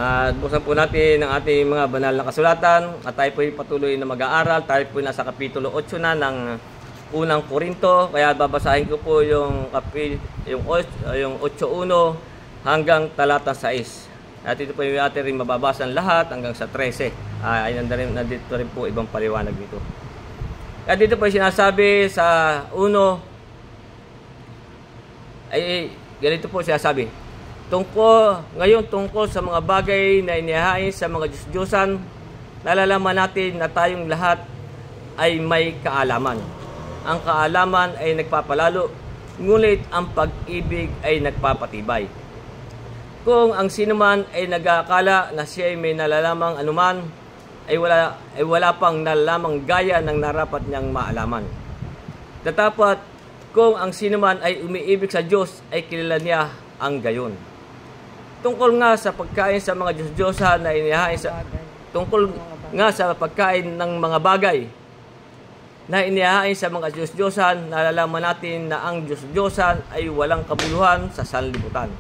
At buksan po natin ang ating mga banal na kasulatan at tayo po patuloy na mag-aaral. Tayo po nasa Kapitulo 8 na ng unang Korinto. Kaya babasahin ko po yung 8:1 hanggang talatang 6. At ito po yung ating rin mababasan lahat hanggang sa 13. Ay nandito rin po ibang paliwanag dito. At dito po yung sinasabi sa 1, ay ganito po sinasabi. Tungkol sa mga bagay na inihahain sa mga Diyos-Diyosan, nalalaman natin na tayong lahat ay may kaalaman. Ang kaalaman ay nagpapalalo, ngunit ang pag-ibig ay nagpapatibay. Kung ang sinuman ay nag-aakala na siya ay may nalalamang anuman, ay wala pang nalalamang gaya ng narapat niyang maalaman. Tatapat, kung ang sinuman ay umiibig sa Diyos, ay kilala niya ang gayon. Tungkol nga sa pagkain sa mga Diyos-Diyosan na inihahain tungkol nga sa pagkain ng mga bagay na inihahain sa mga Diyos-Diyosan, nalalaman natin na ang Diyos-Diyosan ay walang kabuluhan sa sanlibutan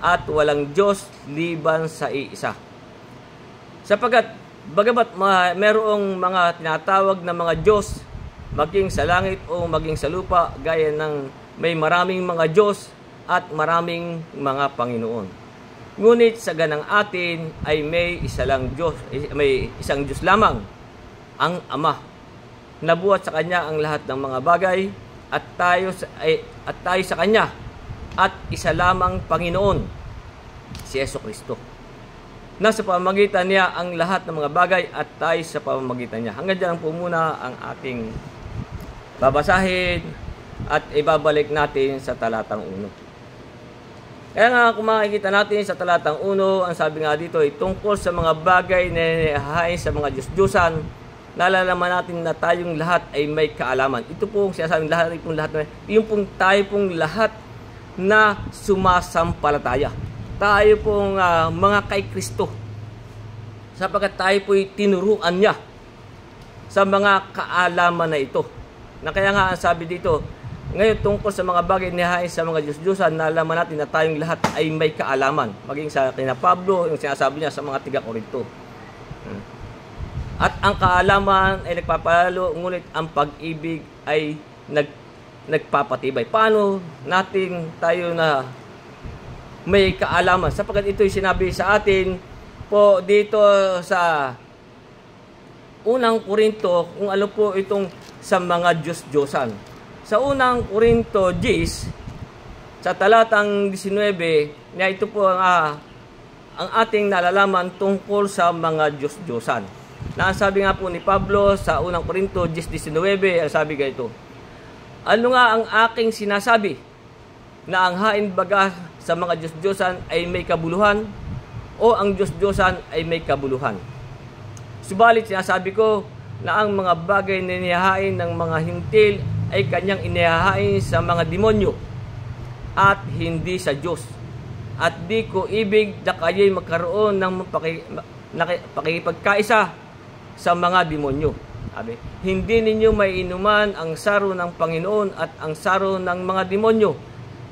at walang Diyos liban sa iisa. Sapagkat bagamat merong mga tinatawag na mga Diyos, maging sa langit o maging sa lupa, gaya ng may maraming mga Diyos at maraming mga Panginoon. Ngunit sa ganang atin ay may isang Diyos lamang, ang Ama. Nabuhat sa Kanya ang lahat ng mga bagay at tayo sa Kanya at isa lamang Panginoon, si Jesucristo. Nasa pamamagitan niya ang lahat ng mga bagay at tayo sa pamamagitan niya. Hanggang dyan po muna ang ating babasahin at ibabalik natin sa talatang 1. Kaya nga kung makikita natin sa talatang 1, ang sabi nga dito ay tungkol sa mga bagay na inihahain sa mga Diyos-Diyosan, nalalaman natin na tayong lahat ay may kaalaman. Ito pong sinasabing yung pong tayo pong lahat na sumasampalataya. Tayo pong mga kay Kristo. Sapagkat tayo po'y tinuruan niya sa mga kaalaman na ito. Na kaya nga ang sabi dito, ngayon tungkol sa mga bagay inihahain sa mga Diyos-Diyosan, nalaman natin na tayong lahat ay may kaalaman. Maging sa kina Pablo, yung sinasabi niya sa mga tiga-Korinto. At ang kaalaman ay nagpapalalo, ngunit ang pag-ibig ay nagpapatibay. Paano natin tayo na may kaalaman? Sapagkat ito'y sinabi sa atin po dito sa unang Korinto, kung ano po itong sa mga Diyos-Diyosan. Sa unang Korinto 10, sa talatang 19, na ito po ang ating nalalaman tungkol sa mga Diyos-Diyosan. Na sabi nga po ni Pablo sa unang Korinto 10:19, ang sabi ganito, ano nga ang aking sinasabi? Na ang hain baga sa mga Diyos-Diyosan ay may kabuluhan o ang Diyos-Diyosan ay may kabuluhan? Subalit sinasabi ko na ang mga bagay na inihahain ng mga hintil ay kanyang inihahain sa mga demonyo at hindi sa Diyos. At di ko ibig na kayo'y magkaroon ng pakipagkaisa sa mga demonyo. Sabi, hindi ninyo may inuman ang saro ng Panginoon at ang saro ng mga demonyo.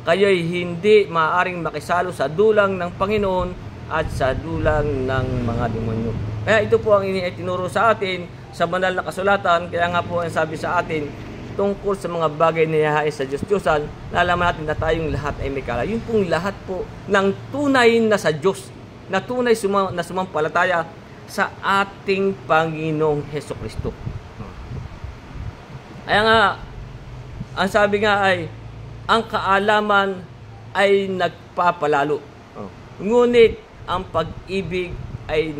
Kayo'y hindi maaaring makisalo sa dulang ng Panginoon at sa dulang ng mga demonyo. Kaya ito po ang itinuro sa atin sa banal na kasulatan. Kaya nga po ang sabi sa atin, tungkol sa mga bagay na inihahain sa Diyos-Diyosan, nalaman natin na tayong lahat ay may kaalaman. Yung pong lahat po ng tunay na sa Diyos, na tunay na sumampalataya sa ating Panginoong Jesucristo. Kaya nga, ang sabi nga ay, ang kaalaman ay nagpapalalo. Ngunit ang pag-ibig ay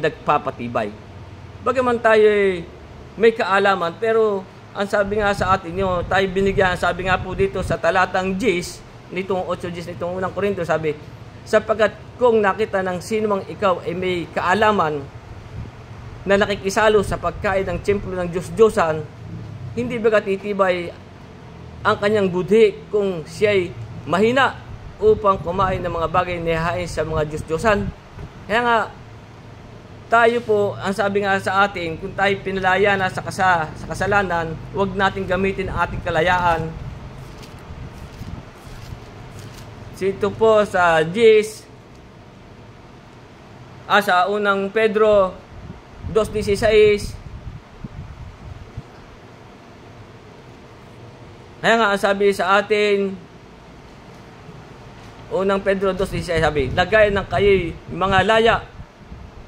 nagpapatibay. Bagaman tayo may kaalaman, pero ang sabi nga sa atin nyo, tayo binigyan, sabi nga po dito sa talatang 10, nitong 8:10 nitong unang Korinto, sabi, sapagkat kung nakita ng sinumang ikaw ay may kaalaman na nakikisalo sa pagkain ng templo ng Diyos-Diyosan, hindi ba titibay ang kanyang budhi kung siya'y mahina upang kumain ng mga bagay na inihahain sa mga Diyos-Diyosan? Kaya nga, tayo po, ang sabi nga sa atin, kung tayo pinalaya na sa kasalanan, huwag natin gamitin ang ating kalayaan Dito po sa Gis, sa unang Pedro 2:16. Kaya nga, ang sabi sa atin, unang Pedro 2:16, sabi, lagayan ng kayo'y mga laya,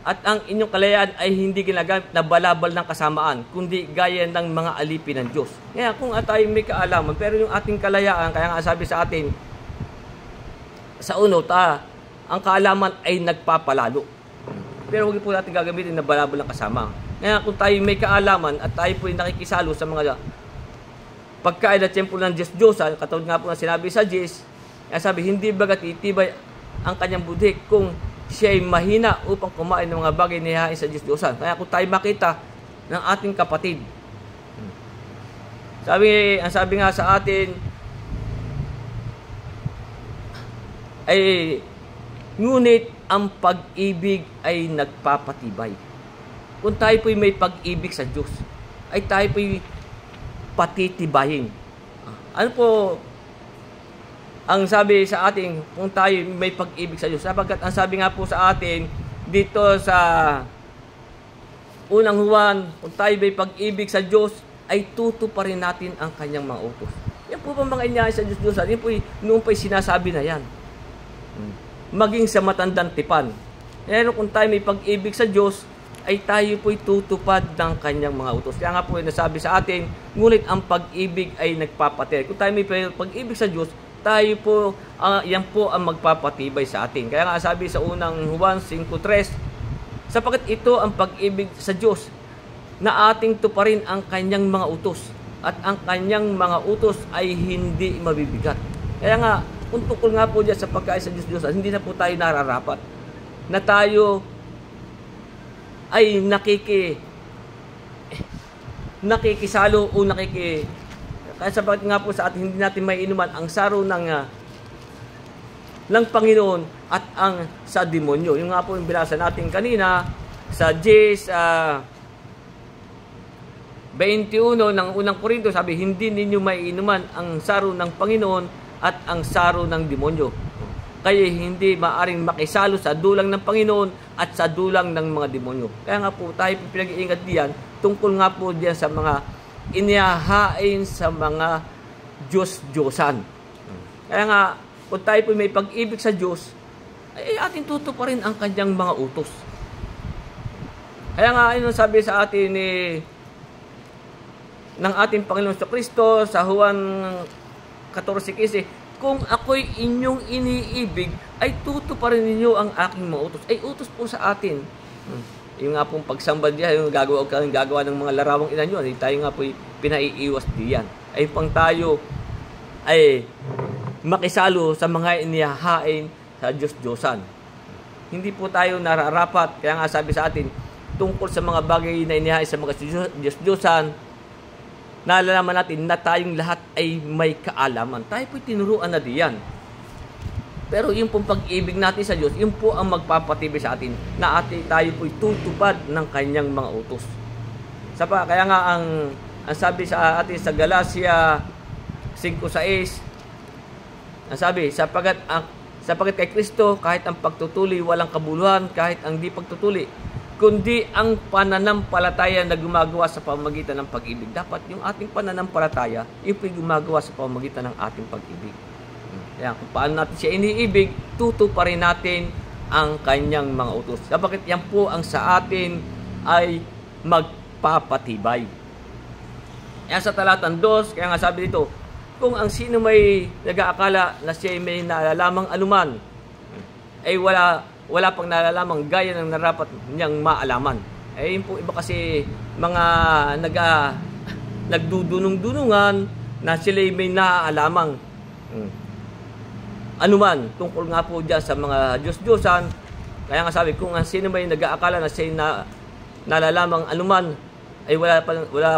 at ang inyong kalayaan ay hindi ginagamit na balabal ng kasamaan, kundi gaya ng mga alipin ng Diyos. Kaya kung tayo may kaalaman, pero yung ating kalayaan, kaya nga sabi sa atin, sa unot, ang kaalaman ay nagpapalalo. Pero huwag po natin gagamitin na balabal ng kasama. Kaya kung tayo may kaalaman at tayo po ay nakikisalo sa mga pagkain at templo ng Diyos-Diyosan, katulad nga po na sinabi sa Gis, sabi, hindi bagat itibay ang kanyang budhi kung siya ay mahina upang kumain ng mga bagay na ihahain sa Diyos-Diyosan. Kaya kung tayo makita ng ating kapatid, ang sabi nga sa atin, ay ngunit ang pag-ibig ay nagpapatibay. Kung tayo po'y may pag-ibig sa Diyos, ay tayo po'y patitibayin. Ano po ang sabi sa atin kung tayo may pag-ibig sa Diyos? Sapagkat ang sabi nga po sa atin dito sa unang Juan, kung tayo may pag-ibig sa Diyos, ay tutuparin natin ang kanyang mga utos. Yan po ba mga inyahay sa Diyos? Yan po noon pa'y sinasabi na yan. Maging sa matandang tipan. Pero kung tayo may pag-ibig sa Diyos, ay tayo po'y tutupad ng kanyang mga utos. Kaya nga po nasabi sa atin, ngunit ang pag-ibig ay nagpapatibay. Kung tayo may pag-ibig sa Diyos, tayo po, yan po ang magpapatibay sa atin. Kaya nga sabi sa unang Juan 5:3, sapagkat ito ang pag-ibig sa Diyos, na ating tuparin ang kanyang mga utos, at ang kanyang mga utos ay hindi mabibigat. Kaya nga, kung tukol nga po dyan sa pagkain sa Diyos, hindi na po tayo nararapat na tayo ay nakikisalo o kaya sapagat nga po sa atin, hindi natin may inuman ang saro ng Panginoon at ang sa demonyo. Yung nga po yung binasa natin kanina sa Gis 21 ng unang Korinto, sabi, hindi ninyo may inuman ang saro ng Panginoon at ang saro ng demonyo. Kaya hindi maaring makisalo sa dulang ng Panginoon at sa dulang ng mga demonyo. Kaya nga po tayo pinag-iingat diyan tungkol nga po diyan sa mga inihahain sa mga Diyos-Diyosan. Kaya nga, kung tayo po may pag-ibig sa Diyos, ay atin tutuparin ang kanyang mga utos. Kaya nga, ayun sabi sa atin ng ating Panginoon sa Kristo sa Juan 14:15, kung ako'y inyong iniibig, ay tutuparin ninyo ang aking mga utos. Ay utos po sa atin. Yung nga pong pagsamba diyan, yung gagawa ng mga larawang ina nyo, tayo nga po'y pinaiiwas diyan. Ay pang tayo ay makisalo sa mga inihahain sa Diyos-Diyosan. Hindi po tayo nararapat, kaya nga sabi sa atin, tungkol sa mga bagay na inihahain sa mga Diyos-Diyosan, naalalaman natin na tayong lahat ay may kaalaman. Tayo po'y tinuruan na diyan. Pero yung pong pag-ibig natin sa Diyos, yun po ang magpapatibay sa atin na tayo po'y tutupad ng kanyang mga utos. Kaya nga ang sabi sa atin sa Galatia 5:6, ang sabi, sapagat kay Kristo, kahit ang pagtutuli walang kabuluhan, kahit ang di pagtutuli, kundi ang pananampalataya na gumagawa sa pamamagitan ng pag-ibig. Dapat yung ating pananampalataya, yung gumagawa sa pamamagitan ng ating pag-ibig. Kaya kung paano natin siya iniibig, tutuparin natin ang kanyang mga utos. Bakit yan po ang sa atin ay magpapatibay. Kaya sa talatang 2, kaya nga sabi dito, kung ang sino may nag-aakala na siya may nalalamang anuman, ay wala pang nalalamang gaya ng narapat niyang maalaman. Yun po iba kasi mga nagdudunong-dunungan na sila may naaalamang anuman tungkol nga po dyan sa mga Diyos-Diyosan. Kaya nga sabi, kung ang sino may nag-aakala na siya nalalamang anuman, ay wala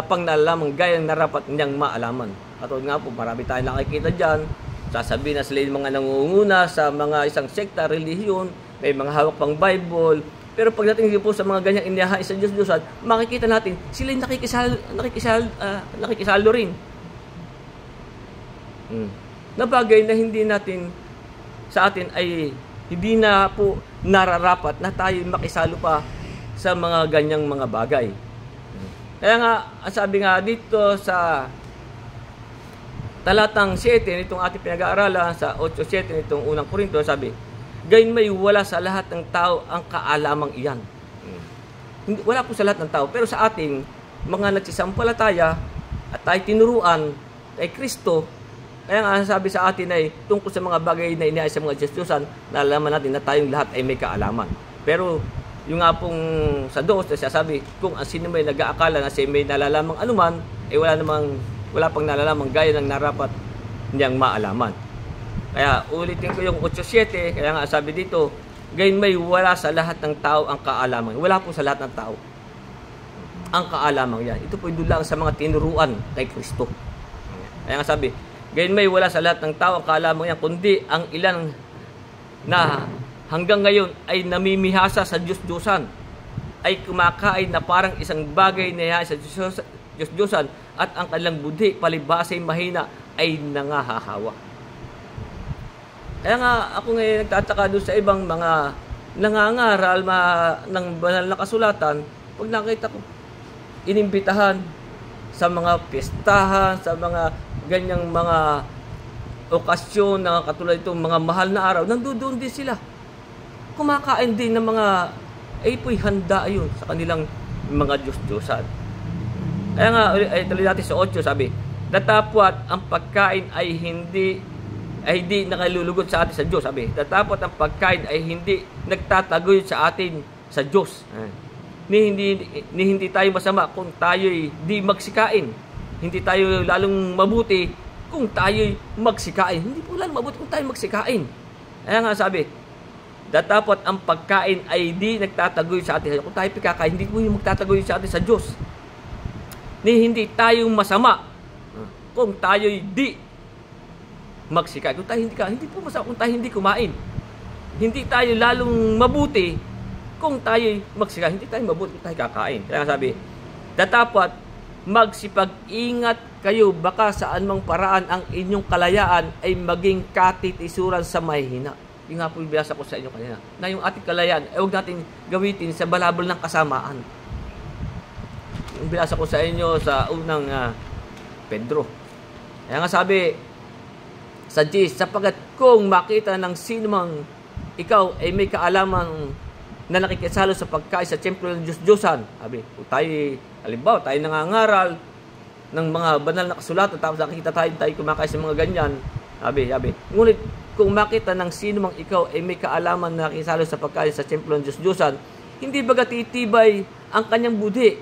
pang nalalamang gaya ng narapat niyang maalaman. Katulad nga po, marami tayong nakikita dyan, sasabihin na sila yung mga nangunguna sa mga isang sekta, relihiyon, may mga hawak pang Bible. Pero pagdating po sa mga ganyang inihahain sa Diyos-Diyosan, makikita natin, sila yung nakikisalo rin. Na bagay na hindi natin sa atin ay hindi na po nararapat na tayo makisalo pa sa mga ganyang mga bagay. Kaya nga, sabi nga dito sa talatang 7 nitong ating pinag-aaralan, sa 8:7 nitong unang Korinto, sabi, gayunmay wala sa lahat ng tao ang kaalamang iyan. Wala po sa lahat ng tao, pero sa ating mga nagsisampalataya at tayo tinuruan kay Kristo, kaya nga sabi sa atin ay tungkol sa mga bagay na iniayos sa mga Diyos-Diyosan, nalalaman natin na tayong lahat ay may kaalaman. Pero yung nga pong sa 2, sabi, kung ang sino may nag-aakala na siya may nalalamang anuman, ay wala pang nalalamang gaya ng narapat niyang maalaman. Kaya ulitin ko yung 8:7, kaya nga sabi dito, gayunmay wala sa lahat ng tao ang kaalaman. Wala po sa lahat ng tao ang kaalaman yan. Ito po doon lang sa mga tinuruan kay Kristo. Kaya nga sabi, gayunmay wala sa lahat ng tao ang kaalaman yan, kundi ang ilan na hanggang ngayon ay namimihasa sa Diyos-Diyosan, ay kumakain na parang isang bagay na sa Diyos-Diyosan, at ang kanilang budhi, palibhasa'y mahina, ay nangahahawa. Kaya nga ako ngayon nagtataka doon sa ibang mga nangangaral ng banal na kasulatan, pag nakita ko, inimbitahan sa mga piyestahan, sa mga ganyang mga okasyon na katulad itong mga mahal na araw, nandoon din sila. Kumakain din ng mga po'y handa yun sa kanilang mga Diyos-Diyosan. Kaya nga, tuloy natin sa 8, sabi, datapwat ang pagkain ay hindi nakalulugod sa atin sa Diyos. Sabi, datapwat ang pagkain ay hindi nagtatagoy sa atin sa Diyos. Ni hindi tayo masama kung tayo'y di magsikain. Hindi tayo lalong mabuti kung tayo'y magsikain. Hindi po lalong mabuti kung tayo magsikain. Kaya nga sabi, datapwat ang pagkain ay di nagtatagoy sa atin. Kung tayo pikakain, hindi po yung magtatagoy sa atin sa Diyos. Ni hindi tayo masama kung tayo'y di magsikain. Kung tayo hindi po masama kung tayo hindi kumain. Hindi tayo lalong mabuti kung tayo'y magsikain. Hindi tayo mabuti kung tayo kakain. Kaya sabi, datapwat magsipag-ingat kayo, baka saan mang paraan ang inyong kalayaan ay maging katitisuran sa mahihina. Yung nga po yung binasa ko sa inyo kanina, na yung ating kalayaan ay huwag natin gawitin sa balabal ng kasamaan. Yung binasa ko sa inyo sa unang Pedro. Kaya nga sabi sa Jesus, sapagat kung makita ng sino mang ikaw ay may kaalaman na nakikisalo sa pagkain sa templo ng Diyos-Diyosan. Sabi, kung tayo, halimbawa, tayo nangangaral ng mga banal na kasulatan, tapos nakikita tayo kumakain sa mga ganyan. Sabi, ngunit kung makita ng sino mang ikaw ay may kaalaman na nakikisalo sa pagkain sa templo ng Diyos-Diyosan, hindi baga titibay ang kanyang budhi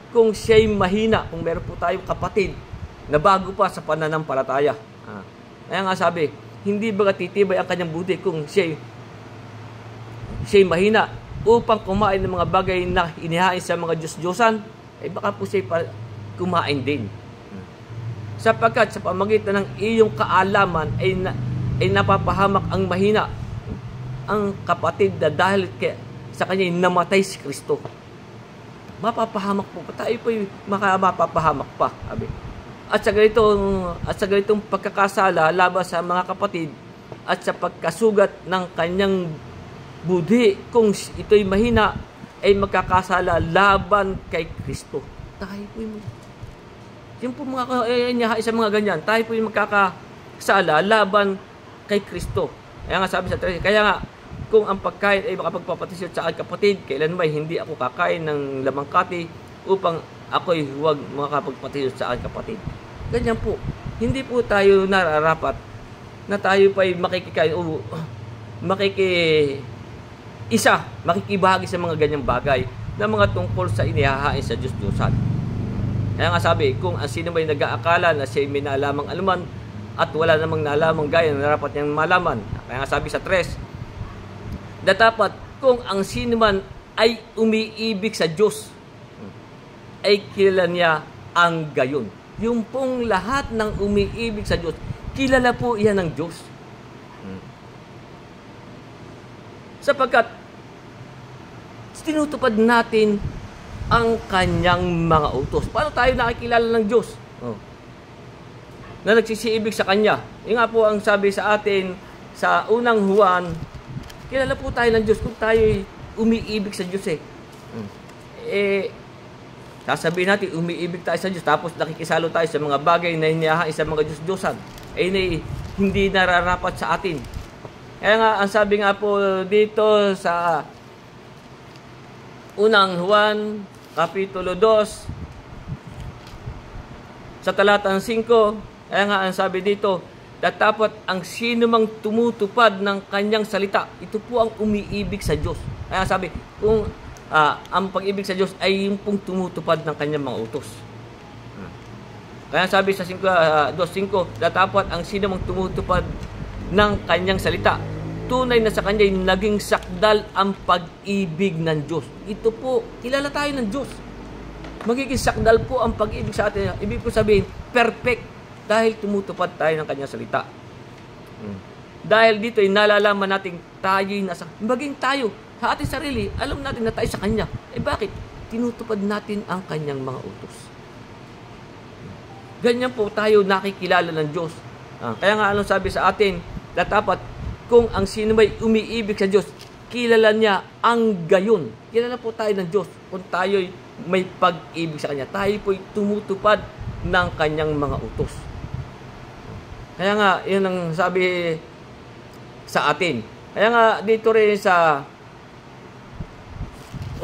kung siya'y mahina, kung meron po tayong kapatid na bago pa sa pananampalataya. Kaya nga sabi, hindi baga titibay ang kanyang budhi kung siya'y mahina upang kumain ng mga bagay na inihain sa mga Diyos-Diyosan, ay baka po siya'y kumain din. Sapagkat sa pamagitan ng iyong kaalaman ay napapahamak ang mahina, ang kapatid na dahil sa kanya namatay si Kristo. Mapapahamak po pa. Tayo po'y mapapahamak pa. Sabi. At sa ganitong pagkakasala laban sa mga kapatid at sa pagkasugat ng kanyang budhi, kung ito'y mahina, ay magkakasala laban kay Kristo. Tayo po'y yung po sa mga ganyan, tayo po'y magkakasala laban kay Kristo. Kaya nga sabi sa 13, kaya nga, kung ang pagkain ay makapagpapatisod sa aking kapatid, kailanman hindi ako kakain ng lamangkati upang ako'y huwag makapagpatisod sa aking kapatid. Ganyan po. Hindi po tayo nararapat na tayo pa'y makikikain o makikibahagi sa mga ganyang bagay na mga tungkol sa inihahain sa Diyos-Diyosan. Kaya nga sabi, kung ang sino may nag-aakala na siya may naalamang anuman at wala namang naalamang gaya na narapat niyang malaman. Kaya nga sabi sa 3, datapat kung ang sino man ay umiibig sa Diyos, ay kilala niya ang gayon. Yung pong lahat ng umiibig sa Diyos, kilala po iyan ng Diyos. Sapagkat tinutupad natin ang kanyang mga utos. Paano tayo nakikilala ng Diyos? Na nagsisiibig sa Kanya. Yung nga po ang sabi sa atin sa unang Juan, kilala po tayo ng Diyos kung tayo umiibig sa Diyos eh. Sasabihin natin, umiibig tayo sa Diyos, tapos nakikisalo tayo sa mga bagay na hinihahain sa mga Diyos-Diyosan, hindi nararapat sa atin. Kaya nga, ang sabi nga po dito sa unang Juan, Kapitulo 2, sa talatang 5, kaya nga ang sabi dito, dapat ang sino mang tumutupad ng kanyang salita, ito po ang umiibig sa Diyos. Kaya sabi, kung ang pag-ibig sa Diyos ay yung pong tumutupad ng kanyang mga utos. Kaya sabi sa 2.5, dapat ang sino mang tumutupad ng kanyang salita, tunay na sa kanya naging sakdal ang pag-ibig ng Diyos. Ito po, kilala tayo ng Diyos. Magiging sakdal po ang pag-ibig sa atin. Ibig ko sabihin, perfect. Dahil tumutupad tayo ng kanyang salita. Dahil dito ay nalalaman natin tayo'y maging tayo sa ating sarili, alam natin na tayo sa kanya. Bakit? Tinutupad natin ang kanyang mga utos. Ganyan po tayo nakikilala ng Diyos. Kaya nga anong sabi sa atin, dapat kung ang sino may umiibig sa Diyos, kilala niya ang gayon. Kilala po tayo ng Diyos kung tayo'y may pag-ibig sa Kanya. Tayo po'y tumutupad ng Kanyang mga utos. Kaya nga, yun ang sabi sa atin. Kaya nga, dito rin sa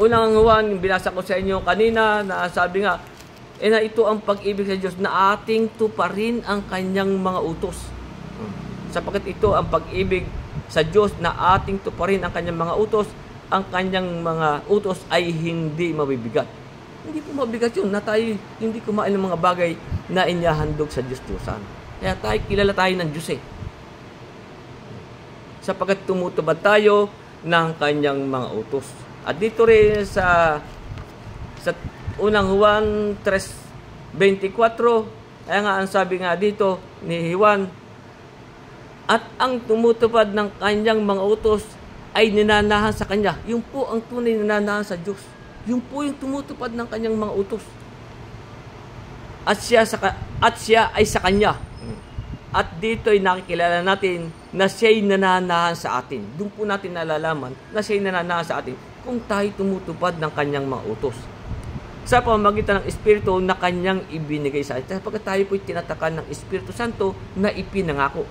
unang Juan, binasa ko sa inyo kanina, na sabi nga, na ito ang pag-ibig sa Diyos, na ating tuparin ang Kanyang mga utos. Sapagkat ito ang pag-ibig sa Diyos, na ating tuparin ang Kanyang mga utos, ang Kanyang mga utos ay hindi mabibigat. Hindi po mabigat yun na tayo hindi kumain ng mga bagay na inihahandog sa Diyos-Diyosan. Kaya kilala tayo ng Diyos eh. Sapagkat tumutubad tayo ng kanyang mga utos. At dito rin sa unang Juan 3:24, kaya nga ang sabi nga dito ni Juan, at ang tumutupad ng kanyang mga utos ay ninanahan sa kanya. Yung po ang tunay na ninanahan sa Diyos. Yung po yung tumutupad ng kanyang mga utos. At siya ay sa kanya. At dito ay nakikilala natin na siya'y nananahan sa atin. Doon po natin nalalaman na siya'y nananahan sa atin kung tayo tumutupad ng kanyang mga utos. Sa pamamagitan ng Espiritu na kanyang ibinigay sa atin. Sapagkat tayo po'y tinatakan ng Espiritu Santo na ipinangako.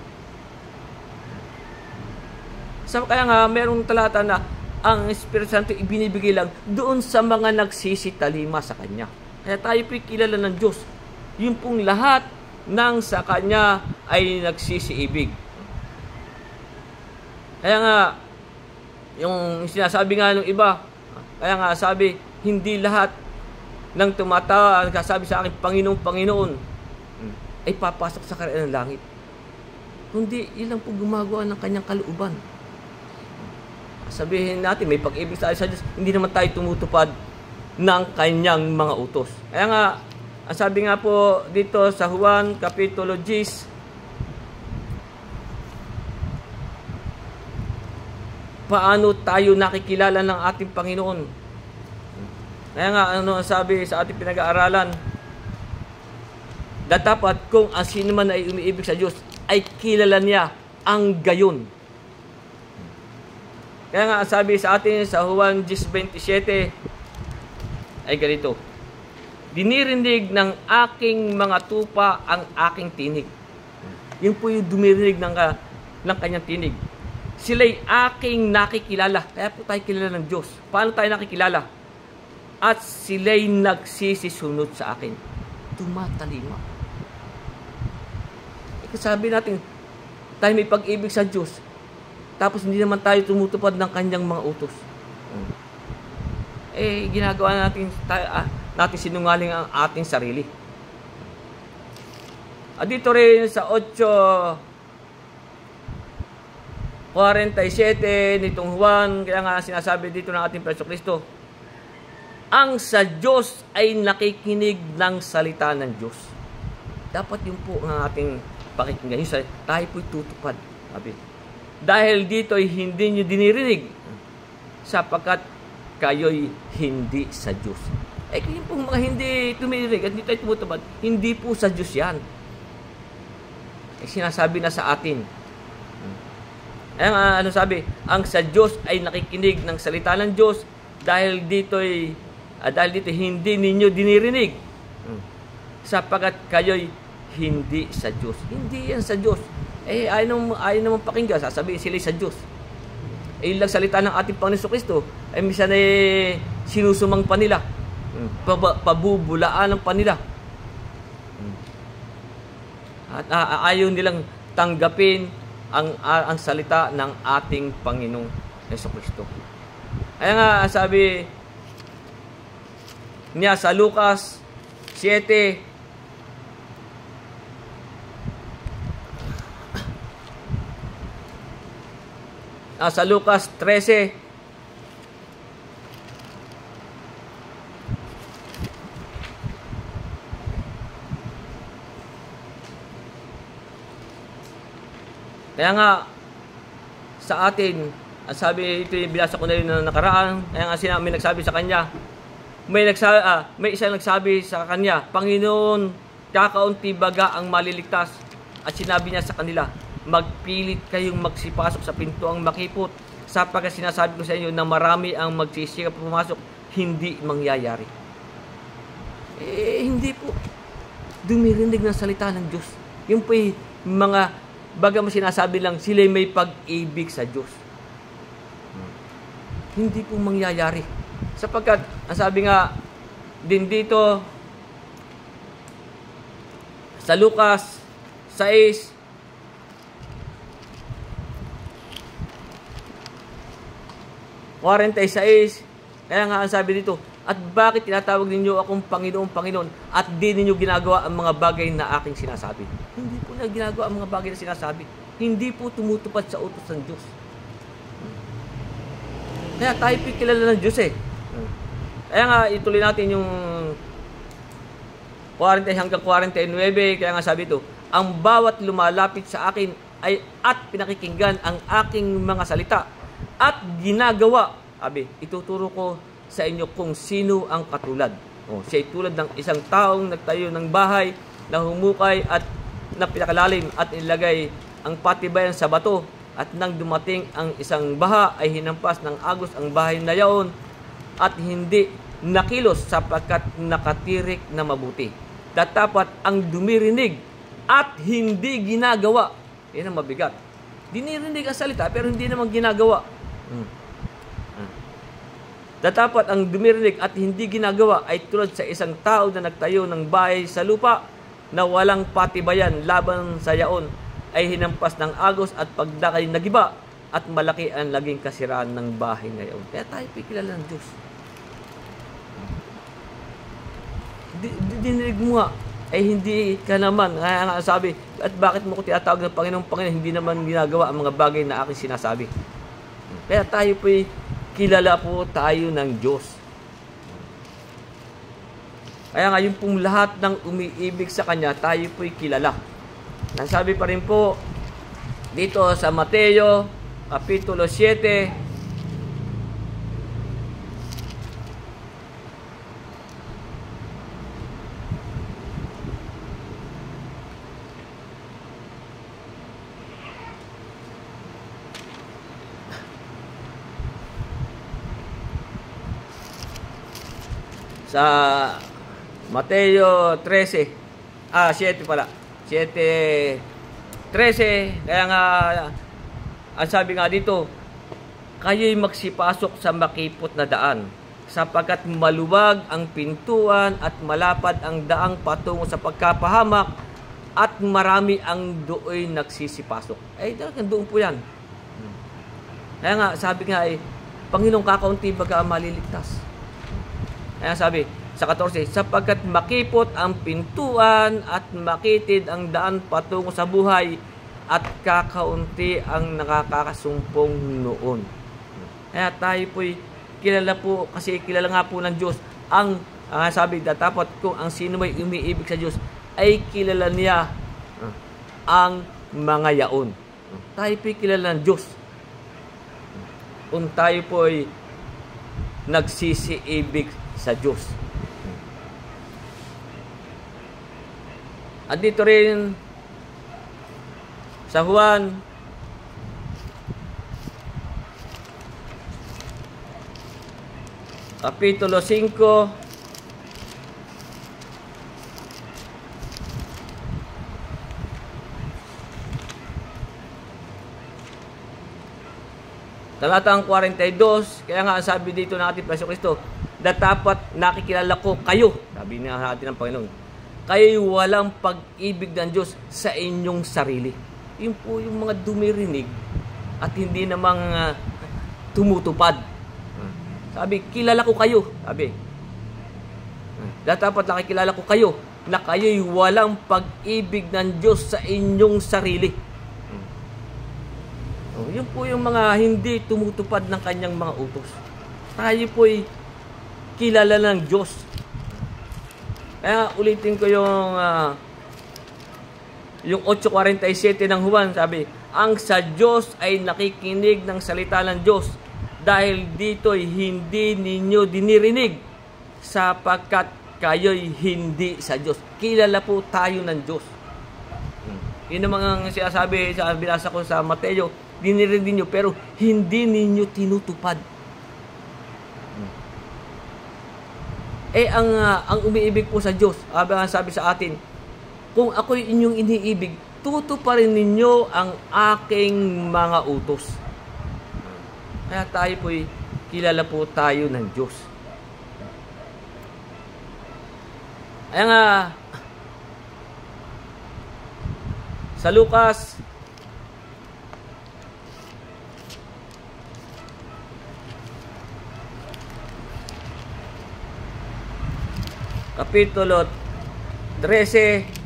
Kaya nga, merong talata na ang Espiritu Santo ibinibigay lang doon sa mga nagsisitalima sa Kanya. Kaya tayo po'y kilala ng Diyos. Yung pong lahat ng sa Kanya ay nagsisiibig. Kaya nga, yung sinasabi nga ng iba, kaya nga sabi, hindi lahat ng tumatawa, nagsasabi sa akin, Panginoon, Panginoon, ay papasok sa karayaan ng langit. Kundi, ilang po gumagawa ng Kanyang kalooban. Sabihin natin, may pag-ibig tayo sa Diyos, hindi naman tayo tumutupad ng kanyang mga utos. Kaya nga, ang sabi nga po dito sa Juan, Kapitulo 10, paano tayo nakikilala ng ating Panginoon? Kaya nga, ano sabi sa ating pinag-aaralan, dapat kung ang sino man ay umiibig sa Diyos, ay kilala niya ang gayon. Kaya nga, sabi sa atin sa Juan 10:27 ay ganito, dinirinig ng aking mga tupa ang aking tinig. Yun po yung dumirinig ng kanyang tinig. Sila'y aking nakikilala. Kaya po tayo kilala ng Diyos. Paano tayo nakikilala? At sila'y nagsisisunod sa akin. Tumatalima. Sabi natin, tayo may pag-ibig sa Diyos. Tapos hindi naman tayo tumutupad ng kanyang mga utos. Ginagawa natin sinungaling ang ating sarili. At dito rin sa 8:47 nitong Juan, kaya nga sinasabi dito ng ating Preso Kristo, ang sa Diyos ay nakikinig ng salita ng Diyos. Dapat yun po ang ating pakikinggan. Tayo po'y tutupad. Sabi. Dahil dito ay hindi nyo dinirinig sapagkat kayo'y hindi sa Diyos. Kaya pong mga hindi tumirinig at hindi tayo tumutupad, hindi po sa Diyos yan. Sinasabi na sa atin. Kaya nga, ano sabi, ang sa Diyos ay nakikinig ng salita ng Diyos dahil dito hindi ninyo dinirinig. Sapagkat kayo'y hindi sa Diyos. Hindi yan sa Diyos. Ayaw naman pakinggan, sasabihin sila sa Diyos. Yung lang salita ng ating Panginoon Kristo, ay minsan sinusumang pa nila. Pabubulaan ng panila. At ayaw nilang tanggapin ang salita ng ating Panginoong Kristo. Kaya nga, sabi niya sa Lucas 7, sa Lucas 13, kaya nga sa atin, sabi ito yung binasa ko na rin na nakaraan, kaya nga may nagsabi sa kanya, may isang nagsabi sa kanya, Panginoon, kakaunti baga ang maliligtas? At sinabi niya sa kanila, magpilit kayong magsipasok sa pintuang makipot, sapagkat sinasabi ko sa inyo na marami ang magsisikap pumasok, hindi mangyayari. Hindi po dumirinig ng salita ng Diyos. Yung po mga baga mo sinasabi lang, sila may pag-ibig sa Diyos. Hindi po mangyayari. Sapagkat, ang sabi nga din dito sa Lucas 6, 46, kaya nga ang sabi dito, at bakit tinatawag ninyo akong Panginoon, Panginoon, at di ninyo ginagawa ang mga bagay na aking sinasabi? Hindi po na ginagawa ang mga bagay na sinasabi. Hindi po tumutupad sa utos ng Diyos. Kaya tayo kilala ng Diyos Kaya nga ituloy natin yung 40 hanggang 49, kaya nga sabi ito, ang bawat lumalapit sa akin at pinakikinggan ang aking mga salita at ginagawa, ituturo ko sa inyo kung sino ang katulad. Siya ay tulad ng isang taong nagtayo ng bahay na humukay at na pinakalalim at ilagay ang patibayan sa bato, at nang dumating ang isang baha ay hinampas ng agos ang bahay na yaon at hindi nakilos sapagkat nakatirik na mabuti. Datapat ang dumirinig at hindi ginagawa. Yan ang mabigat. Dinirinig ang salita pero hindi naman ginagawa. Datapat ang dumirinig at hindi ginagawa ay tulad sa isang tao na nagtayo ng bahay sa lupa na walang patibayan laban sa yaon ay hinampas ng agos at pagdakay nagiba at malaki ang naging kasiraan ng bahay na yaon. Kaya tayo pikilala ng Diyos. Dinirig mo nga ay hindi ka naman. Kaya nga sabi, at bakit mo ko tinatawag ng Panginoon, Panginoon, hindi naman ginagawa ang mga bagay na aking sinasabi. Kaya tayo po'y kilala po tayo ng Diyos. Kaya nga yung pong lahat ng umiibig sa Kanya, tayo po'y kilala. Nasabi pa rin po dito sa Mateo Kapitulo 7, sa Mateo 13, 7 pala, 7:13, kaya nga, ang sabi nga dito, kayo'y magsipasok sa makipot na daan, sapagkat maluwag ang pintuan at malapad ang daang patungo sa pagkapahamak, at marami ang dooy nagsisipasok. Talagang doon po yan. Kaya nga, sabi nga Panginoong, kakaunti baga ang maliligtas. Kaya sabi sa 14, sapagkat makipot ang pintuan at makitid ang daan patungo sa buhay at kakaunti ang nakakasumpong noon. Kaya tayo po'y kilala po, kasi kilala nga po ng Diyos ang sabi, datapat kung ang sino may umiibig sa Diyos ay kilala niya ang mga yaon. Tayo po'y kilala ng Diyos kung tayo po'y nagsisiibig sa Diyos. At dito rin sa Juan Kapitulo 5, talatang 42, kaya nga ang sabi dito ng ating Panginoon Kristo, dapat nakikilala ko kayo, sabi natin ng Panginoon, kayo'y walang pag-ibig ng Diyos sa inyong sarili. Yun po yung mga dumirinig at hindi namang tumutupad. Sabi, kilala ko kayo. Sabi, dapat nakikilala ko kayo na kayo'y walang pag-ibig ng Diyos sa inyong sarili. Yun po yung mga hindi tumutupad ng kanyang mga utos. Tayo po'y kilala ng Diyos. Kaya ulitin ko yung 8:47 ng Juan, sabi, ang sa Diyos ay nakikinig ng salita ng Diyos, dahil dito'y hindi ninyo dinirinig, sapagkat kayo'y hindi sa Diyos. Kilala po tayo ng Diyos. Yun ang mga sinasabi sa binasa ko sa Mateo, dinirinig ninyo pero hindi ninyo tinutupad. Ang umiibig po sa Diyos, sabi sa atin, kung ako'y inyong iniibig, tutuparin ninyo ang aking mga utos. Kaya tayo po'y kilala po tayo ng Diyos. Kaya nga, sa Lucas, Kapitulo 13,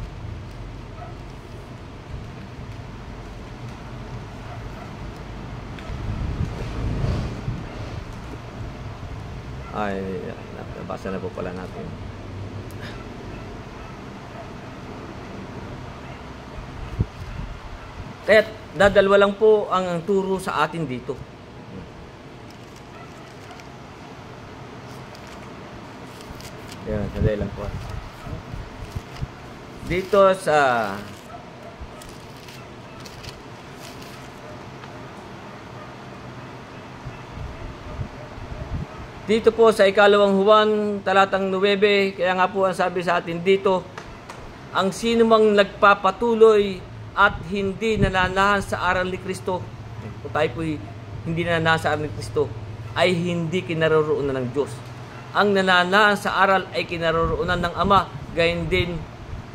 ay, nabasa na po pala natin. Kaya dadalwa lang po ang turo sa atin dito. Yan, sandali lang po. Dito sa dito po sa ikalawang Juan, talatang 9, kaya nga po ang sabi sa atin dito, ang sinumang nagpapatuloy at hindi nananahan sa aral ni Kristo, kung tayo po hindi nananahan sa aral ni Kristo, ay hindi kinaroroonan ng Diyos. Ang nananahan sa aral ay kinaroroonan ng Ama, gayon din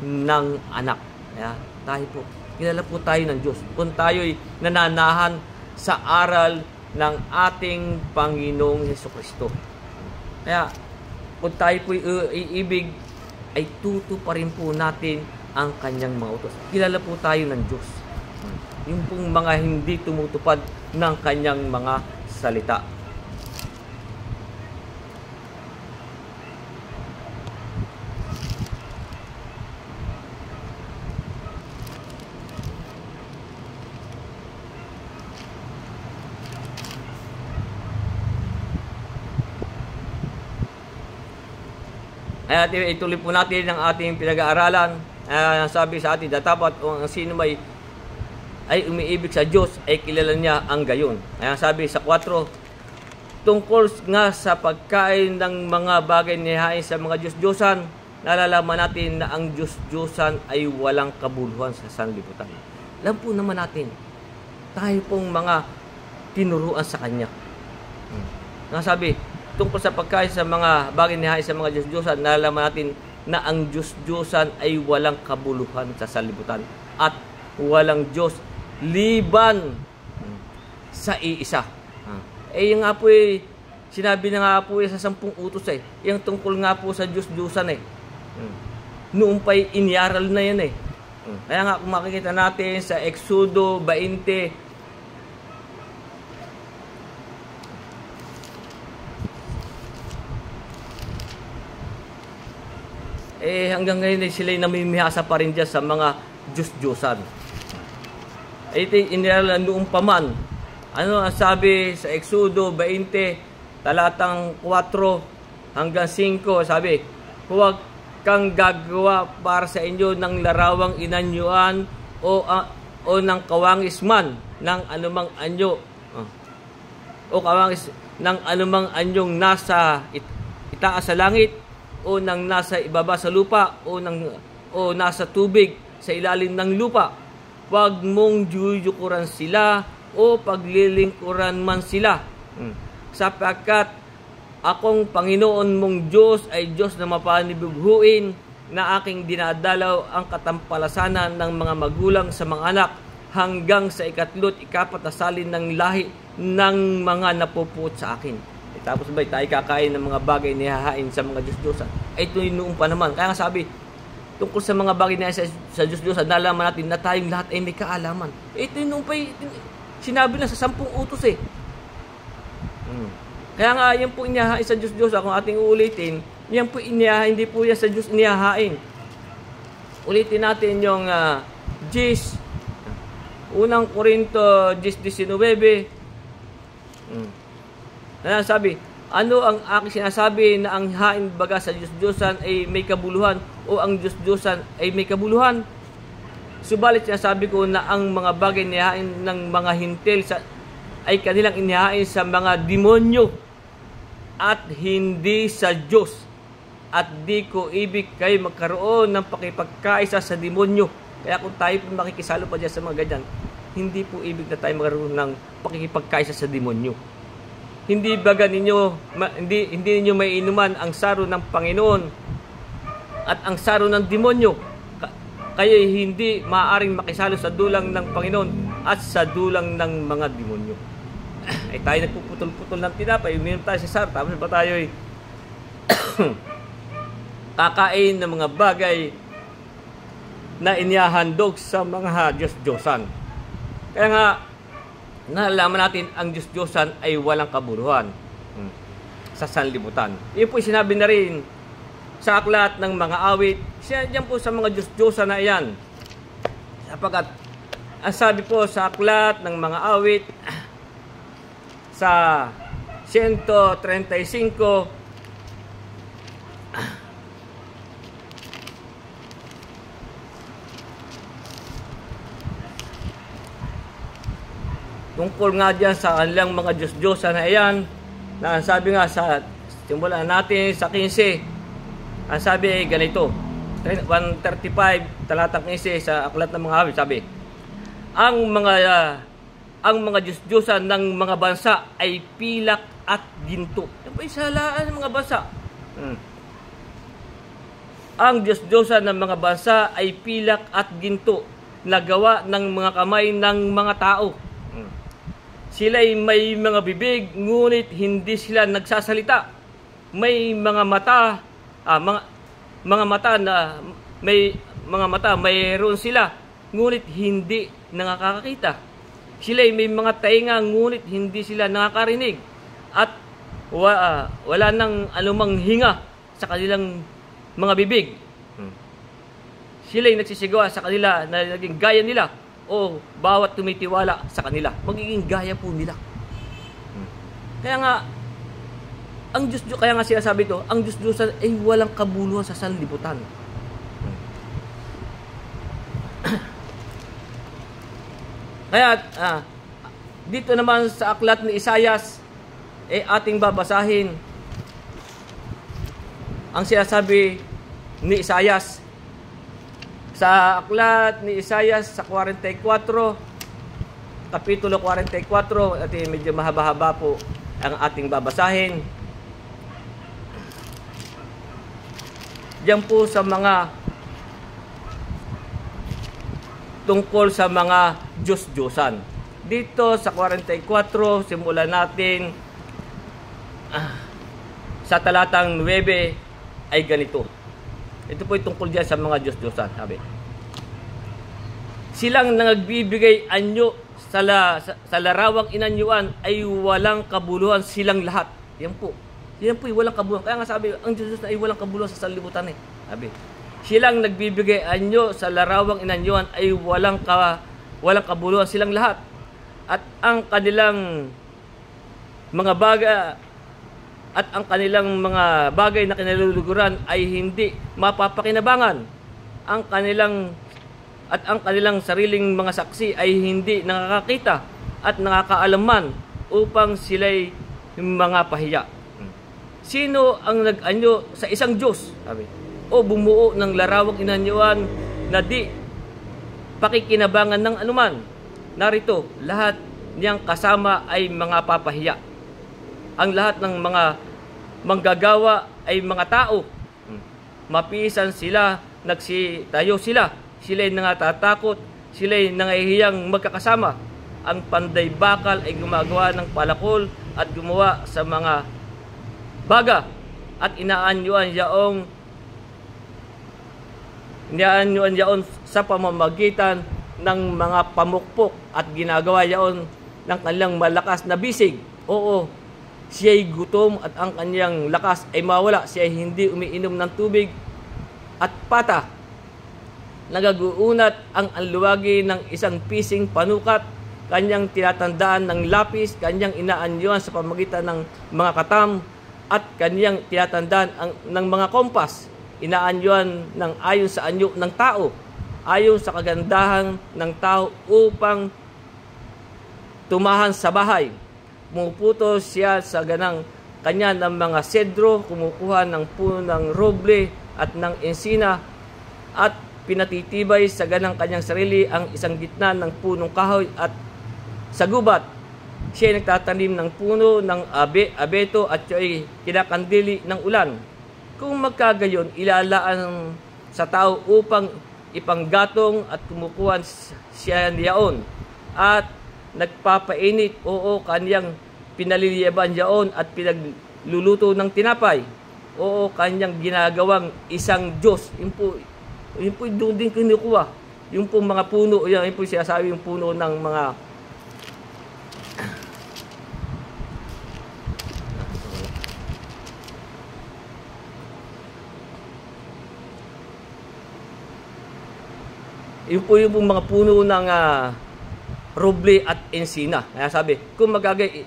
ng Anak. Kaya tayo po, kilala po tayo ng Diyos. Kung tayo'y nananahan sa aral ng ating Panginoong Hesukristo. Kaya, kung tayo po iibig, ay tutuparin po natin ang kanyang mga utos. Kilala po tayo ng Diyos. Yung pong mga hindi tumutupad ng kanyang mga salita. At ituloy po natin ang ating pinag-aaralan. Sabi sa atin, dapat kung ang sino ay umiibig sa Diyos, ay kilala niya ang gayon. Ayan, sabi sa 4, tungkol nga sa pagkain ng mga bagay nihain sa mga Diyos-Diyosan, nalalaman natin na ang Diyos-Diyosan ay walang kabuluhan sa sanlibutan. Alam po naman natin, tayo pong mga tinuruan sa Kanya. Sabi, tungkol sa pagkain sa mga bagay nihain sa mga Diyos-Diyosan, nalalaman natin na ang Diyos-Diyosan ay walang kabuluhan sa sanlibutan at walang Diyos liban sa iisa. Yung nga po sinabi na nga po sa 10 utos yung tungkol nga po sa Diyos-Diyosan noon pa'y iniaral na yan Kaya nga kung makikita natin sa Exodo 20, hanggang ngayon sila'y namimihasa pa rin dyan sa mga Diyos-Diyosan. Ito inilalan noong paman. Ano ang sabi sa Exodo 20, talatang 4 hanggang 5, sabi, huwag kang gagawa para sa inyo ng larawang inanyuan o ng kawangis man ng anumang anyo. o kawangis ng anumang anyong nasa itaas sa langit o ng nasa ibaba sa lupa o nasa tubig sa ilalim ng lupa. Huwag mong juyukuran sila o paglilingkuran man sila. Sapagkat akong Panginoon mong Diyos ay Diyos na mapanibughuin, na aking dinadalaw ang katampalasanan ng mga magulang sa mga anak hanggang sa ikatlo't ikapat na salin ng lahi ng mga napupuot sa akin. Tapos ba tayo kakain ng mga bagay na ihahain sa mga Diyos-Diyosan? Ay ito yung noong pa naman. Kaya nga sabi, tungkol sa mga bagay na sa Diyos-Diyosan, nalaman natin na tayong lahat ay may kaalaman. Ito yung noong pa sinabi na sa 10 utos eh. Kaya nga, yan po inihahain sa Diyos-Diyosan. Kung ating uulitin, yan po inihahain, hindi po yan sa Diyos inihahain. Ulitin natin yung Unang Korinto 10:19. Sabi, ano ang aking sinasabi na ang hain baga sa Diyos-Diyosan ay may kabuluhan o ang Diyos-Diyosan ay may kabuluhan? Subalit sinasabi ko na ang mga bagay nihain ng mga hintil ay kanilang inihain sa mga demonyo at hindi sa Diyos. At di ko ibig kayo magkaroon ng pakipagkaisa sa demonyo. Kaya kung tayo po makikisalo pa dyan sa mga ganyan, hindi po ibig na tayo magkaroon ng pakikipagkaisa sa demonyo. Hindi baga hindi ninyo may inuman ang saro ng Panginoon at ang saro ng demonyo. Kayo hindi maaaring makisalo sa dulang ng Panginoon at sa dulang ng mga demonyo. Ay tayo nagpuputol-putol ng tinapay, uminom tayo sa saro, tapos ba tayo kakain ng mga bagay na inihahandog sa mga Diyos-Diyosan. Kaya nga, nalaman natin ang Diyos-Diyosan ay walang kabuluhan sa sanlibutan. Iyon po sinabi na rin sa aklat ng mga awit. Diyan po sa mga Diyos-Diyosan na iyan. Sapagkat ang sabi po sa aklat ng mga awit sa 135, tungkol nga dyan sa kanilang mga Diyos-Diyosan na iyan, na ang sabi nga sa simulan natin sa 15, ang sabi ay ganito, 135 talatang 15 sa aklat ng mga awit, sabi, ang mga Diyos-Diyosan ng mga bansa ay pilak at ginto. Yan ba isalaan ng mga bansa? Ang Diyos-Diyosan ng mga bansa ay pilak at ginto na gawa ng mga kamay ng mga tao. Sila'y may mga bibig, ngunit hindi sila nagsasalita. May mga mata, mayroon sila, ngunit hindi nakakakita. Sila'y may mga tainga, ngunit hindi sila nakakarinig. At wala nang anumang hinga sa kanilang mga bibig. Sila'y nagsisigaw sa kanila na naging gaya nila, o bawat tumitiwala sa kanila, magiging gaya po nila. Kaya nga, kaya nga sinasabi ito, ang Diyos-Diyosan ay walang kabuluhan sa sanlibutan. Kaya, dito naman sa aklat ni Isayas, ating babasahin ang sinasabi ni Isayas. Sa aklat ni Isayas sa 44, kapitulo 44, at medyo mahaba-haba po ang ating babasahin. Diyan po sa mga tungkol sa mga Diyos-Diyosan. Dito sa 44, simulan natin sa talatang 9 ay ganito. Ito po ay tungkol dyan sa mga Diyos-Diyosan. Sabi, silang nagbibigay anyo sa larawang inanyuan ay walang kabuluhan silang lahat. Yan po. Yan po ay walang kabuluhan. Kaya nga sabi, ang Diyos-Diyosan ay walang kabuluhan sa sanlibutan eh. Sabi, silang nagbibigay anyo sa larawang inanyuan ay walang kabuluhan silang lahat. At ang kanilang mga bagay na kinaluluguran ay hindi mapapakinabangan. Ang kanilang sariling mga saksi ay hindi nakakakita at nakakaalaman upang sila'y mga pahiya. Sino ang nag-anyo sa isang Diyos? Sabi, o bumuo ng larawang inanyuan na di pakikinabangan ng anuman. Narito, lahat niyang kasama ay mga papahiya. Ang lahat ng mga manggagawa ay mga tao. Mapisan sila, nagsitayo sila. Sila'y nangatatakot, sila'y nangahihiyang magkakasama. Ang panday bakal ay gumagawa ng palakol at gumawa sa mga baga at inaanyuan yaon sa pamamagitan ng mga pamukpok at ginagawa yaon ng kanilang malakas na bisig. Oo, siya'y gutom at ang kanyang lakas ay mawala. Siya'y hindi umiinom ng tubig at pata. Nagaguunat ang anluwagi ng isang pising panukat. Kanyang tinatandaan ng lapis, kanyang inaanyuan sa pamamagitan ng mga katam, at kanyang tinatandaan ng mga kompas. Inaanyuan ng ayon sa anyo ng tao, ayon sa kagandahan ng tao upang tumahan sa bahay. Pumuputo siya sa ganang kanya ng mga sedro, kumukuha ng puno ng roble at ng ensina, at pinatitibay sa ganang kanyang sarili ang isang gitna ng punong kahoy at sa gubat. Siya ay nagtatanim ng puno ng abeto at siya ay kinakandili ng ulan. Kung magkagayon, ilalaan sa tao upang ipanggatong at kumukuha siya niyaon at nagpapainit, oo, kanyang pinaliliyaban yaon at pinagluluto ng tinapay. Oo, kanyang ginagawang isang Diyos. Yun po doon din kinukuha. Yung po mga puno, yun po sinasabi yung puno ng mga yung mga puno ng roble at ensina. Kaya sabi, kung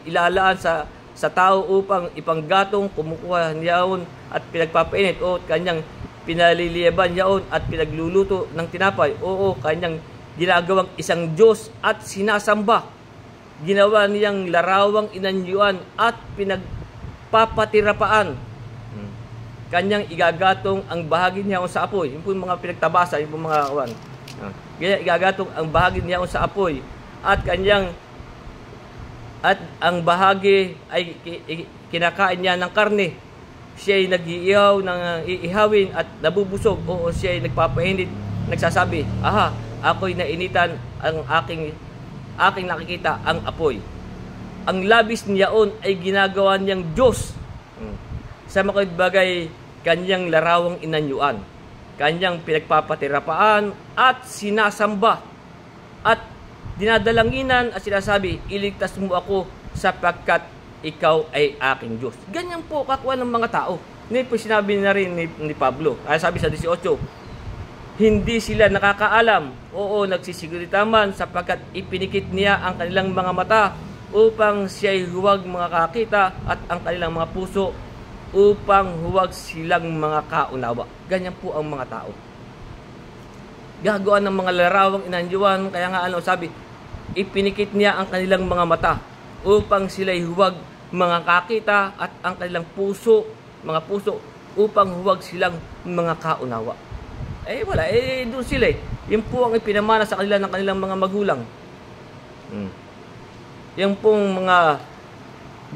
ilalaan sa tao upang ipanggatong, kumukuha niyaon at pinagpapainit, o kanyang pinaliliyaban yaon at pinagluluto ng tinapay, oo, kanyang ginagawang isang Diyos at sinasamba. Ginawa niyang larawang inanyuan at pinagpapatirapaan. Kanyang igagatong ang bahagi niyaon sa apoy. Yung po yung mga pinagtabasa, yung po mga kawan. Kaya igagatong ang bahagi niya sa apoy at ang bahagi ay kinakain niya ng karne. Siya ay nag-iihaw ng iihawin at nabubusog. Oo, siya ay nagpapainit, nagsasabi, aha, ako'y nainitan, ang aking nakikita ang apoy. Ang labis niyaon ay ginagawa niyang Diyos. Sa mga bagay, kanyang larawang inanyuan, kanyang pinagpapatirapaan at sinasamba at dinadalanginan at sinasabi, iligtas mo ako sapagkat ikaw ay aking Diyos. Ganyan po kakuha ng mga tao. Hindi po sinabi na rin ni Pablo. Kaya sabi sa 18, hindi sila nakakaalam. Oo, nagsisigurita man sapagkat ipinikit niya ang kanilang mga mata upang siya'y huwag makakita at ang kanilang mga puso upang huwag silang mga kaunawa. Ganyan po ang mga tao. Gagawa ng mga larawang inanyuan, kaya nga sabi, ipinikit niya ang kanilang mga mata upang sila'y huwag mga kakita at ang kanilang mga puso upang huwag silang mga kaunawa. Wala, doon sila Yan po ang ipinamana sa kanila ng kanilang mga magulang. Yan pong mga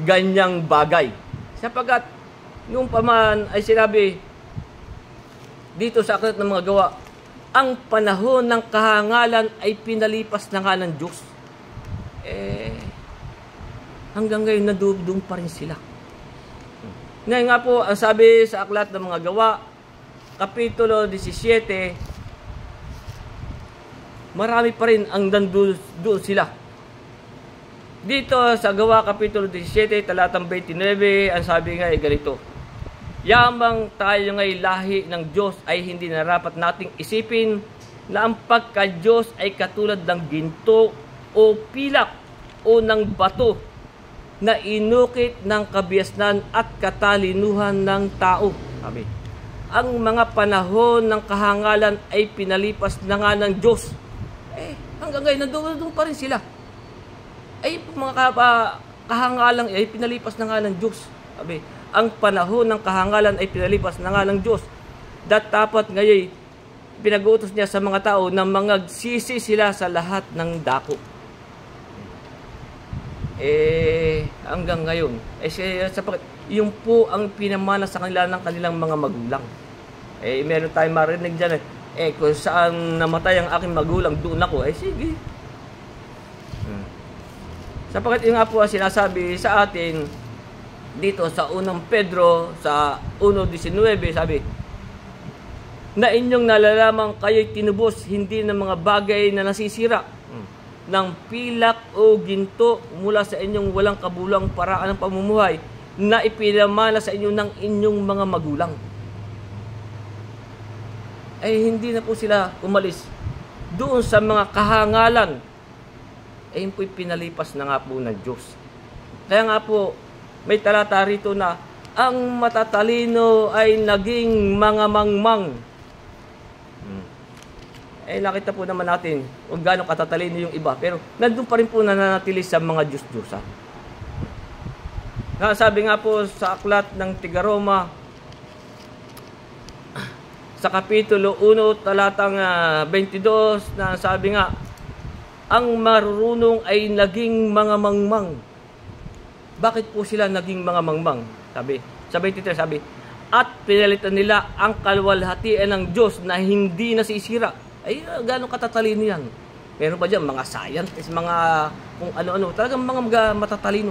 ganyang bagay. Sapagkat noong paman ay sinabi dito sa aklat ng mga gawa, ang panahon ng kahangalan ay pinalipas na nga ng Diyos. Hanggang ngayon nadudong pa rin sila. Ngayon nga po, ang sabi sa aklat ng mga gawa, Kapitulo 17, marami pa rin ang doon sila. Dito sa gawa, Kapitulo 17, talatang 29, ang sabi nga ay ganito, yamang tayo ngay lahi ng Diyos ay hindi narapat nating isipin na ang pagka-Diyos ay katulad ng ginto o pilak o ng bato na inukit ng kabiasnan at katalinuhan ng tao. Sabi, ang mga panahon ng kahangalan ay pinalipas na nga ng Diyos. Hanggang ngayon, nandun pa rin sila. Mga kahangalan ay pinalipas na nga ng Diyos. Sabi, ang panahon ng kahangalan ay pinalipas na nga ng Diyos. Dapat ngayon, pinag-uutos niya sa mga tao na mangagsisi sila sa lahat ng dako. Hanggang ngayon, yung po ang pinamana sa kanila ng kanilang mga magulang. Meron tayong marinig dyan, kung saan namatay ang aking magulang, doon ako. Sige. Sapagkat yung nga po ang sinasabi sa atin dito sa unang Pedro, sa 1:19, sabi, na inyong nalalaman kayo'y tinubos hindi ng mga bagay na nasisira, ng pilak o ginto mula sa inyong walang kabulang paraan ng pamumuhay na ipinamana sa inyo ng inyong mga magulang. Hindi na po sila umalis doon sa mga kahangalan. Yun po'y pinalipas na nga po ng Diyos. Kaya nga po, may talata rito na, ang matatalino ay naging mga mangmang. Nakita po naman natin kung gaano katatalino yung iba. Pero nandun pa rin po nananatili sa mga Diyos-Diyosan. Sabi nga po sa aklat ng Tiga-Roma, sa Kapitulo 1, talatang 22, na sabi nga, ang marurunong ay naging mga mangmang. Bakit po sila naging mga mangmang? Sabi, sa 23, sabi, at pinalitan nila ang kaluwalhatian ng Diyos na hindi nasisira. Gano'ng katatalino yan? Meron pa dyan, mga scientists, mga kung ano-ano. Talagang mga matatalino.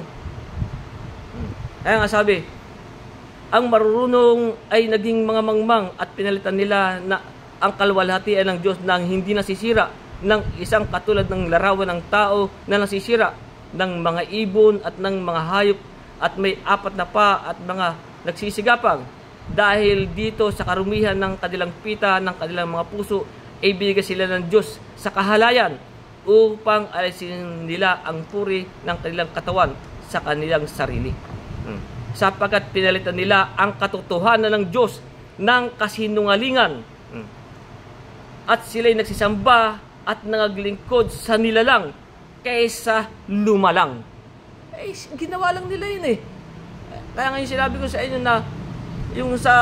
Kaya nga sabi, ang marurunong ay naging mga mangmang at pinalitan nila na ang kaluwalhatian ng Diyos na hindi nasisira, ng isang katulad ng larawan ng tao na nasisira, ng mga ibon at ng mga hayop at may 4 na pa at mga nagsisigapang. Dahil dito sa karumihan ng kanilang pita, ng kanilang mga puso, ay binigay sila ng Diyos sa kahalayan upang alisin nila ang puri ng kanilang katawan sa kanilang sarili. Sapagkat pinalitan nila ang katotohanan ng Diyos ng kasinungalingan. At sila'y nagsisamba at nangaglingkod sa nilalang kaysa lumalang. Ginawa lang nila yun Kaya ngayon sinabi ko sa inyo na yung sa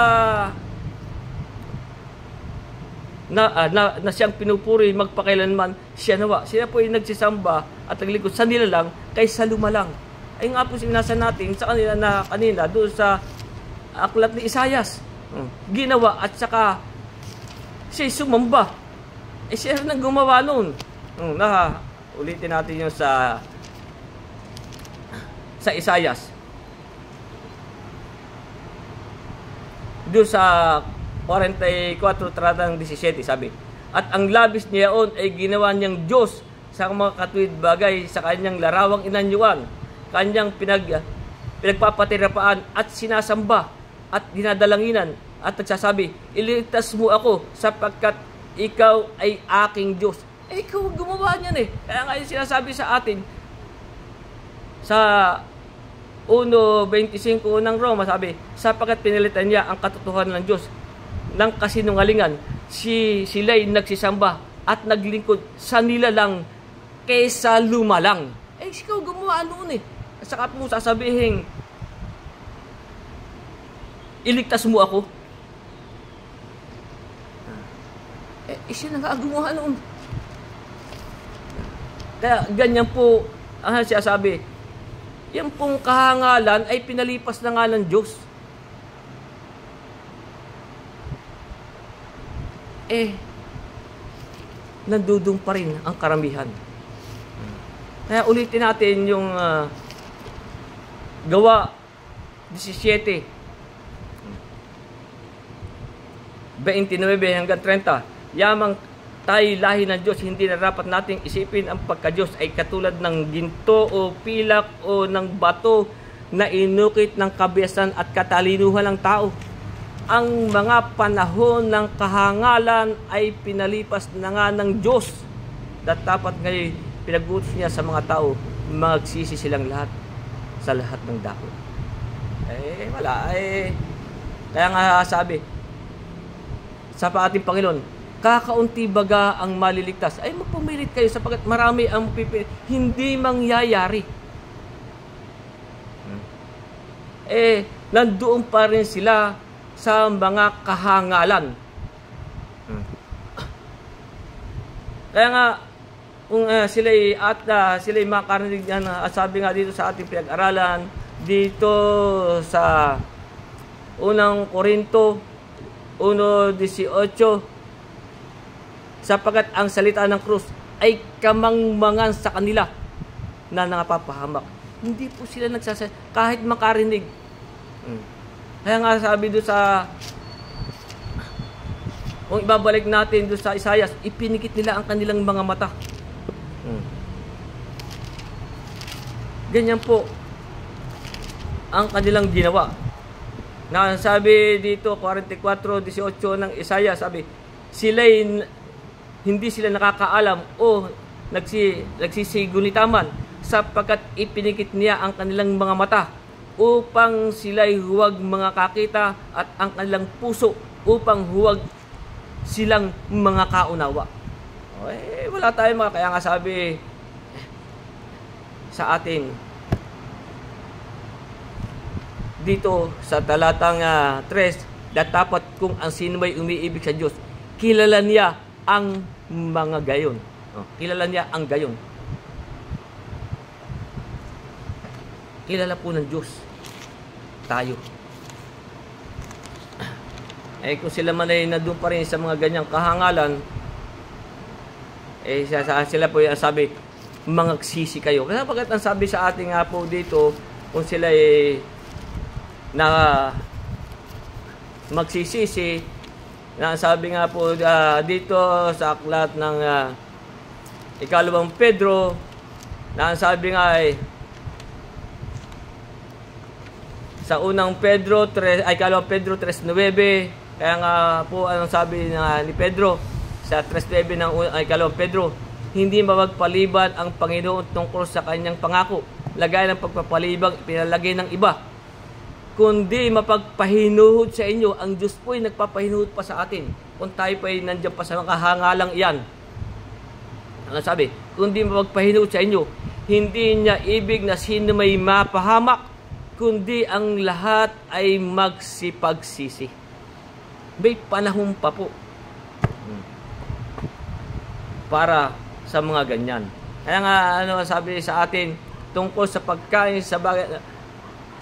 na siyang pinupuri magpakailanman siya nawa. Sila po ay nagsisamba at naglingkod sa nilalang kaysa lumalang. Ay nga po sinasa natin sa kanila na kanina doon sa aklat ni Isayas. Ginawa at saka siya sumamba. Siya nang gumawa noon. Ulitin natin yung sa Isayas. Doon sa 44:17 sabi, at ang labis niya on ay ginawa niyang Diyos sa mga katuwid bagay sa kanyang larawang inanyuan, kanyang pinagpapatirapaan at sinasamba at dinadalanginan at nagsasabi, iligtas mo ako sapagkat ikaw ay aking Diyos. Ikaw gumawa niyan Kaya nga yung sinasabi sa atin sa 1:25 ng Roma, sabi, sapagkat pinalitan niya ang katotohanan ng Diyos ng kasinungalingan, sila'y nagsisamba at naglingkod sa nilalang kaysa lumalang. Ikaw gumawa noon At saka po sasabihin, iligtas mo ako. Siya na nga gumawa noon. Kaya ganyan po ang sinasabi. Yan pong kahangalan ay pinalipas na nga ng Diyos. Nandudong pa rin ang karamihan. Kaya ulitin natin yung Gawa 17, 29 hanggang 30. Yamang tayo lahi ng Diyos, hindi na dapat nating isipin ang pagka-Diyos ay katulad ng ginto o pilak o ng bato na inukit ng kabiyasan at katalinuhan ng tao. Ang mga panahon ng kahangalan ay pinalipas na nga ng Diyos. Dapat ngayon pinag-utos niya sa mga tao, magsisi silang lahat sa lahat ng dako. Wala. Kaya nga sabi sa ating Panginoon, kakaunti baga ang maliligtas. Magpumilit kayo sapagkat marami ang hindi mangyayari. Nandoon pa rin sila sa mga kahangalan. Kaya nga, kung sila'y makarinig yan, sabi nga dito sa ating pinag-aralan, dito sa unang Korinto 1:18, sapagkat ang salita ng krus ay kamangmangan sa kanila na nangapapahamak. Hindi po sila nagsasalita kahit makarinig. Kaya nga sabi doon sa, kung ibabalik natin doon sa Isaias, ipinikit nila ang kanilang mga mata. Ganyan po ang kanilang ginawa. Na sabi dito 44:18 ng Isaias, sabi, hindi sila nakakaalam o nagsisigulitaman sapagkat ipinikit niya ang kanilang mga mata upang sila'y huwag mga kakita at ang kanilang puso upang huwag silang mga kaunawa. Wala tayong mga, kaya nga sabi sa atin dito sa talatang 3, dapat kung ang sino may umiibig sa Diyos, kilala niya ang mga gayon. Kilala niya ang gayon. Kilala po ng Diyos tayo. Kung sila man ay nandun pa rin sa mga ganyang kahangalan, sila po yung sabi, mangagsisi kayo. Kasi pagkat ang sabi sa ating nga po dito, kung sila ay magsisisi, na sabi nga po dito sa aklat ng ikalawang Pedro, na sabi nga ay sa unang Pedro 3, ikalawang Pedro 3:9, kaya nga po anong sabi ni Pedro sa 3:9 ng ikalawang Pedro, hindi mapagpalibad ang Panginoon tungkol sa kanyang pangako, lagay ng pagpapalibag pinalagay ng iba, kundi mapagpahinuhod sa inyo. Ang Diyos po ay nagpapahinuhod pa sa atin kung tayo po ay nandiyan pa sa mga kahangalang iyan. Ano sabi? Kundi mapagpahinuhod sa inyo, hindi niya ibig na sino may mapahamak, kundi ang lahat ay magsipagsisi. May panahon pa po para sa mga ganyan. Kaya nga sabi sa atin tungkol sa pagkain sa bagay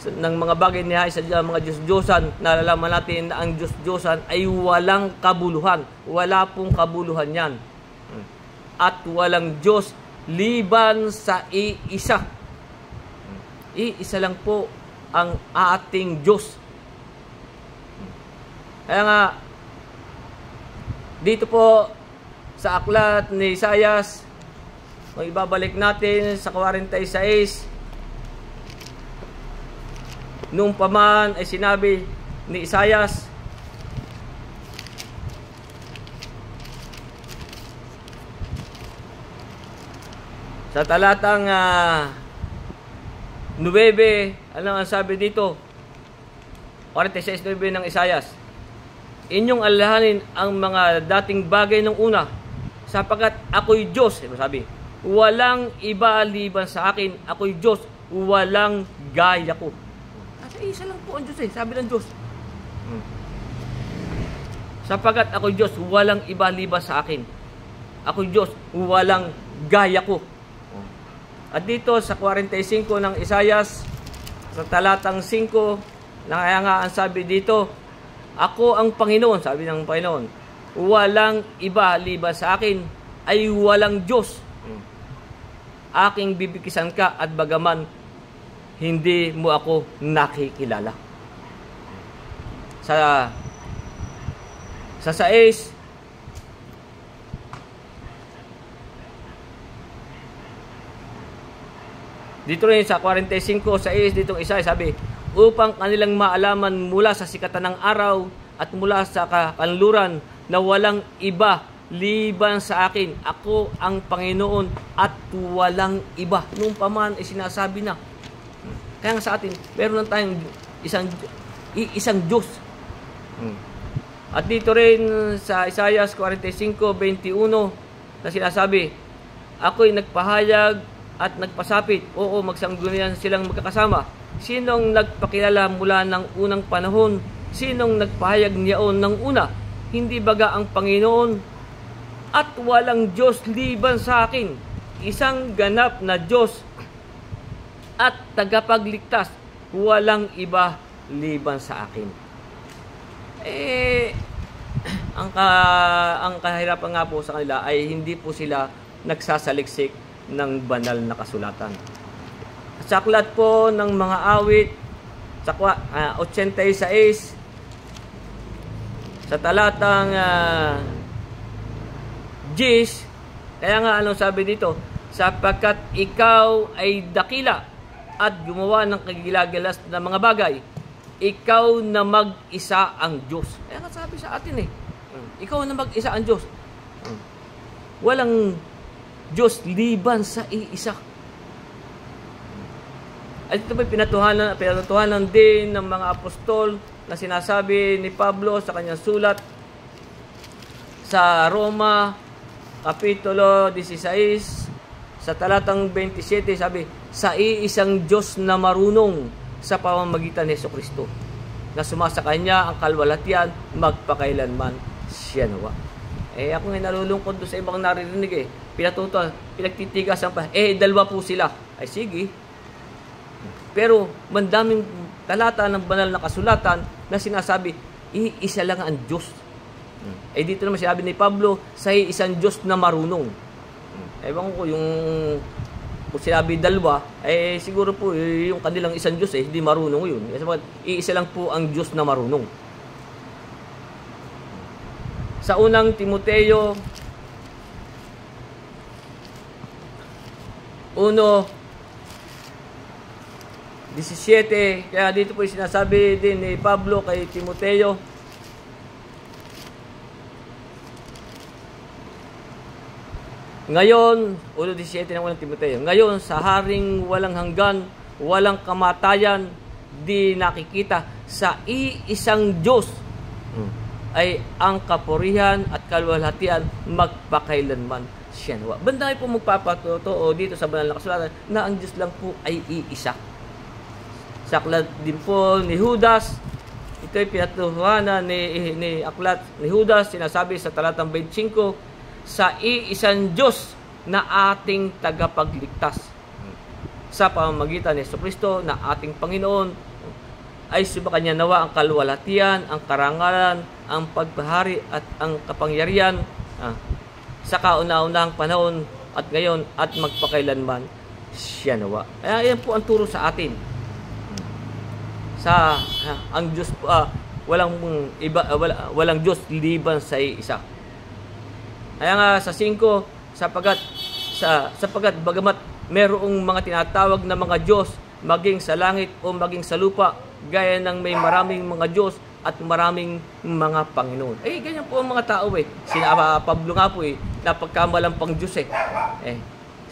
ng mga bagay ni sa mga Diyos-Diyosan, nalalaman natin na ang Diyos-Diyosan ay walang kabuluhan. Wala pong kabuluhan yan. At walang Diyos liban sa iisa. Iisa lang po ang ating Diyos. Kaya nga, dito po sa aklat ni Isaias, kung ibabalik natin sa 46, nung paman ay sinabi ni Isaias, sa talatang 9, ano ang sabi dito? 46:9 ng Isaias, inyong alalahanin ang mga dating bagay ng una, sapagkat ako'y Diyos, sabi, walang iba liban sa akin, ako'y Diyos, walang gaya ko. Isa lang po ang Diyos sabi ng Diyos. Sapagkat ako'y Diyos, walang iba liban sa akin. Ako'y Diyos, walang gaya ko. At dito sa 45 ng Isaias, sa talatang 5, kaya nga ang sabi dito, ako ang Panginoon, sabi ng Panginoon, walang iba liban sa akin, ay walang Diyos. Aking bibikisan ka at bagaman hindi mo ako nakikilala. Sa 6, dito rin sa 45:6, ditong isa sabi, upang kanilang maalaman mula sa sikatan ng araw at mula sa kanluran na walang iba liban sa akin. Ako ang Panginoon at walang iba. Nung paman ay sinasabi na. Kaya nga sa atin, meron lang tayong isang Diyos. At dito rin sa Isaiah 45:21 na sinasabi, ako'y nagpahayag at nagpasapit. Oo, magsanggunian silang magkakasama. Sinong nagpakilala mula ng unang panahon? Sinong nagpahayag niyaon ng una? Hindi baga ang Panginoon? At walang Diyos liban sa akin, isang ganap na Diyos at tagapagligtas, walang iba liban sa akin. Ang kahirapan nga po sa kanila ay hindi po sila nagsasaliksik ng banal na kasulatan. Sa aklat po ng mga awit, sa 86, sa talatang 10, kaya nga anong sabi dito? Sapagkat ikaw ay dakila at gumawa ng kagilagilas na mga bagay, ikaw na mag-isa ang Diyos. Kaya nga sabi sa atin ikaw na mag-isa ang Diyos. Walang Diyos liban sa iisa. At ito may pinatuhanan din ng mga apostol na sinasabi ni Pablo sa kanyang sulat sa Roma, Kapitulo 16, sa talatang 27, sabi, sa iisang Diyos na marunong sa pamamagitan ni Jesucristo, na sumasa Kanya ang kalwalhatian magpakailanman siya nawa. Ako nga nalulungkot doon sa ibang naririnig pinagtitigasan pa, dalawa po sila. Ay sige. Pero mandaming talata ng banal na kasulatan na sinasabi, iisa lang ang Diyos. Dito naman sinabi ni Pablo, sa isang Diyos na marunong. Ewan ko kung sinabi dalawa, siguro po yung kanilang isang Diyos hindi marunong yun. Kasi iisa lang po ang Diyos na marunong. Sa unang Timoteo 1:17, kaya dito po yung sinasabi din ni Pablo kay Timoteo, ngayon, 1:17 ng unang Timoteo, ngayon sa haring walang hanggan, walang kamatayan, di nakikita, sa iisang Diyos ay ang kapurihan at kalwalhatian magpakailanman siya nawa. Banday po magpapatotoo dito sa banal na kasulatan na ang Diyos lang po ay iisa. Sa aklat din po ni Judas, ito ay pinatuhanan ni aklat ni Judas, sinasabi sa talatang 25, sa iisang Diyos na ating tagapagligtas sa pamamagitan ni Jesucristo na ating Panginoon, ay subakan niya nawa ang kalwalhatian, ang karangalan, ang pagpahari at ang kapangyarihan sa kauna-unahang panahon at ngayon at magpakailanman siya nawa. Kaya yan po ang turo sa atin. Ang Diyos walang Diyos liban sa isa. Kaya nga sa 5, sapagat bagamat merong mga tinatawag na mga Diyos maging sa langit o maging sa lupa, gaya ng may maraming mga Diyos at maraming mga Panginoon. Ganyan po ang mga tao Pablo nga po napagkamalampang Diyos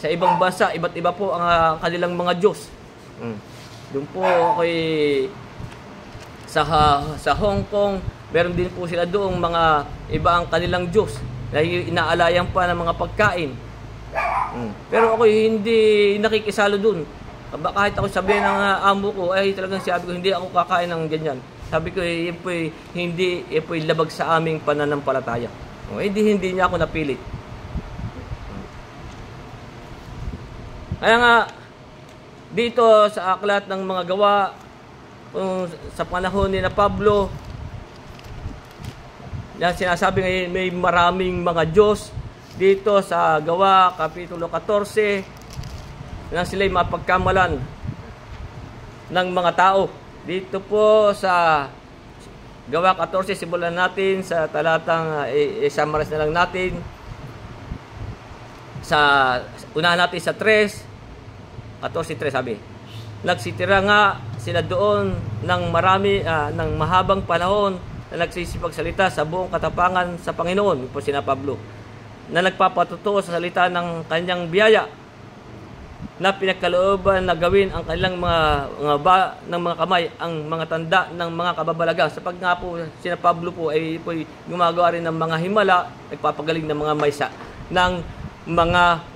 sa ibang bansa, iba't iba po ang kanilang mga Diyos. Doon po sa Hong Kong, meron din po sila doong mga iba ang kanilang Diyos na inaalayan pa ng mga pagkain. Pero ako hindi nakikisalo doon. Kahit ako sabihin ng amo ko, talagang sabi ko, hindi ako kakain ng ganyan. Sabi ko, yun po hindi labag sa aming pananampalataya. Hindi niya ako napilit. Kaya nga, dito sa aklat ng mga gawa, sa panahon ni na Pablo, na sinasabi ngayon may maraming mga Diyos. Dito sa Gawa, Kapitulo 14, na sila'y mapagkamalan ng mga tao. Dito po sa Gawa 14, simulan natin sa talatang, i-summarize na lang natin. Unahan natin sa 14:3 sabi, nagsitira nga sila doon ng ng mahabang panahon na nagsisipagsalita sa buong katapangan sa Panginoon, po sina Pablo, na nagpapatutuo sa salita ng kanyang biyaya, na pinagkalooban na gawin ang kanilang mga kamay ang mga tanda ng mga kababalagan. Sapag nga po sina Pablo po ay gumagawa rin ng mga himala, nagpapagaling ng mga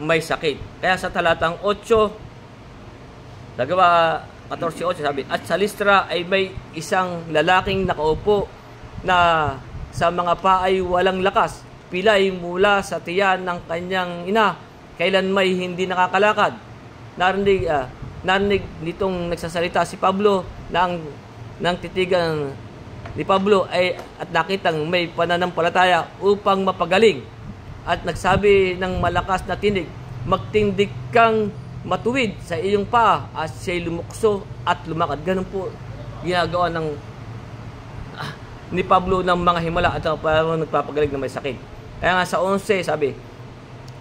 may sakit. Kaya sa talatang 8, Gawa 14:8 sabi, at sa Listra ay may isang lalaking nakaupo na sa mga paa ay walang lakas, pilay mula sa tiyan ng kanyang ina, kailan may hindi nakakalakad. Narinig nitong nagsasalita si Pablo nang titigan ni Pablo at nakitang may pananampalataya upang mapagaling. At nagsabi ng malakas na tinig, magtindig kang matuwid sa iyong paa, at siya'y lumukso at lumakad. Ganun po ginagawa ni Pablo ng mga himala at parang nagpapagaling na may sakit. Kaya nga sa 11 sabi,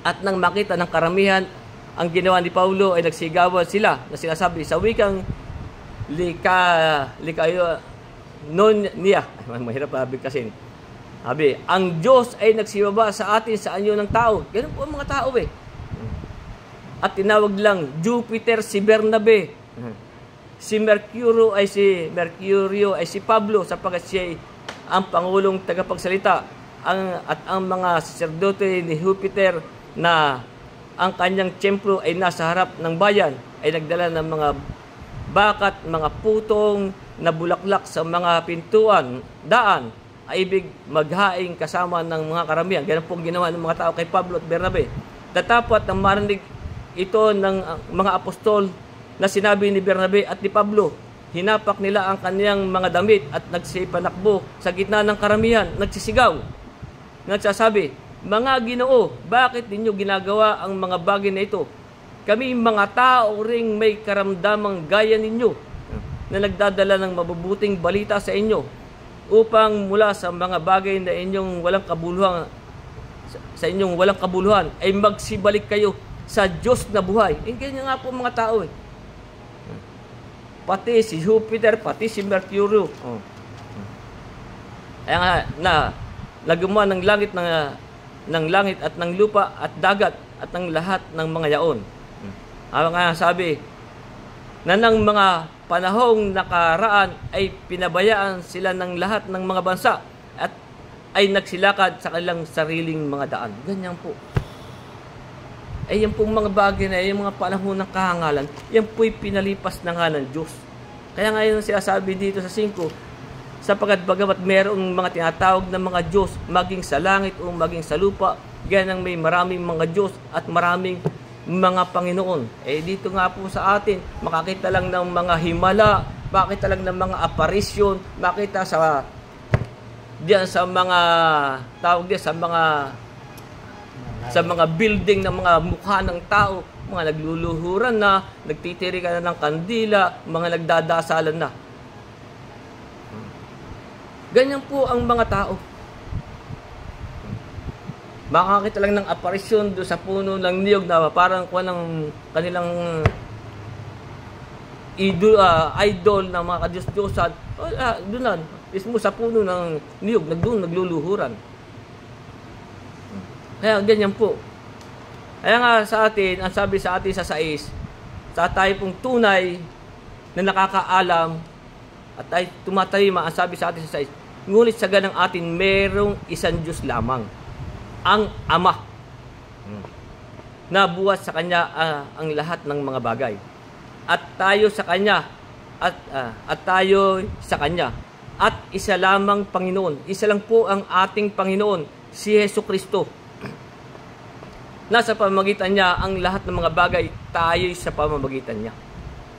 at nang makita ng karamihan ang ginawa ni Pablo ay nagsigawan sila na sinasabi sa wikang likayo non niya. Mahirap bigkasin. Sabi, ang Diyos ay nagsibaba sa atin sa anyo ng tao. Ganun po ang mga tao At tinawag lang Jupiter si Bernabe. Si Mercurio ay si Pablo, sapagkat siya ay ang pangulong tagapagsalita. At ang mga saserdote ni Jupiter na ang kanyang templo ay nasa harap ng bayan ay nagdala ng mga bakat, mga putong na bulaklak sa mga pintuan, daan, ay ibig maghaing kasama ng mga karamihan. Ganun pong ginawa ng mga tao kay Pablo at Bernabe. Tatapot nang marinig ito ng mga apostol na sinabi ni Bernabe at ni Pablo, hinapak nila ang kaniyang mga damit at nagsipanakbo sa gitna ng karamihan, nagsisigaw, nagsasabi, mga Ginoo, bakit ninyo ginagawa ang mga bagay na ito? Kami mga tao ring may karamdamang gaya ninyo na nagdadala ng mabubuting balita sa inyo upang mula sa mga bagay na inyong walang kabuluhan ay magsibalik kayo sa Diyos na buhay. Ganyan nga po mga tao Pati si Jupiter, pati si Mercurio. Kaya nga naggumawa ng langit at ng lupa at dagat at ng lahat ng mga yaon. Ang nga sabi na ng mga panahong nakaraan ay pinabayaan sila ng lahat ng mga bansa at ay nagsilakad sa kanilang sariling mga daan. Ganyan po. Ay yan pong mga bagay na yung mga panahon ng kahangalan, yan po'y pinalipas na nga ng Diyos. Kaya ngayon siya sabi dito sa 5, sapagkat bagamat mayroong mga tinatawag na mga Diyos, maging sa langit o maging sa lupa, ganang may maraming mga Diyos at maraming mga Panginoon. Dito nga po sa atin, makakita lang ng mga himala, makakita lang ng mga aparisyon, makita sa mga tawag diyan sa mga building ng mga mukha ng tao, mga nagluluhuran na, nagtitiri ka na ng kandila, mga nagdadasalan na. Ganyan po ang mga tao. Makakita lang ng aparisyon doon sa puno ng niyog na parang kuha ng kanilang idol ng mga kadyos-diyosan. Doon lang, mismo sa puno ng niyog, nagluluhuran. Kaya ganyan po. Kaya nga sa atin, ang sabi sa atin sa 6, sa tayo pong tunay na nakakaalam at tayo tumatalima, ang sabi sa atin sa 6, ngunit sa ganang atin, merong isang Diyos lamang, ang Ama, na buhat sa Kanya ang lahat ng mga bagay. At tayo sa Kanya, at tayo sa Kanya. At isa lamang Panginoon. Isa lang po ang ating Panginoon, si Jesucristo. Nasa pamamagitan niya ang lahat ng mga bagay, tayo sa pamamagitan niya.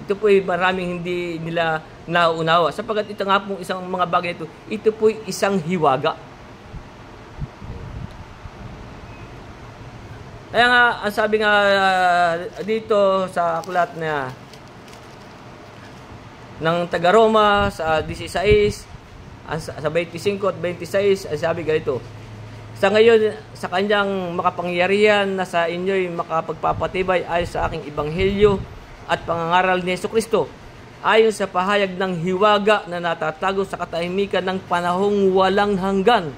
Ito po ay maraming hindi nila nauunawa. Sapagkat ito nga pong isang mga bagay ito po ay isang hiwaga. Kaya nga, ang sabi nga dito sa aklat ng taga-Roma sa 16, sa 25 at 26, ang sabi ganito, sa ngayon, sa kanyang makapangyarihan na sa inyo'y makapagpapatibay ayon sa aking ebanghelyo at pangangaral ni Jesucristo, ayon sa pahayag ng hiwaga na natatago sa katahimikan ng panahong walang hanggan.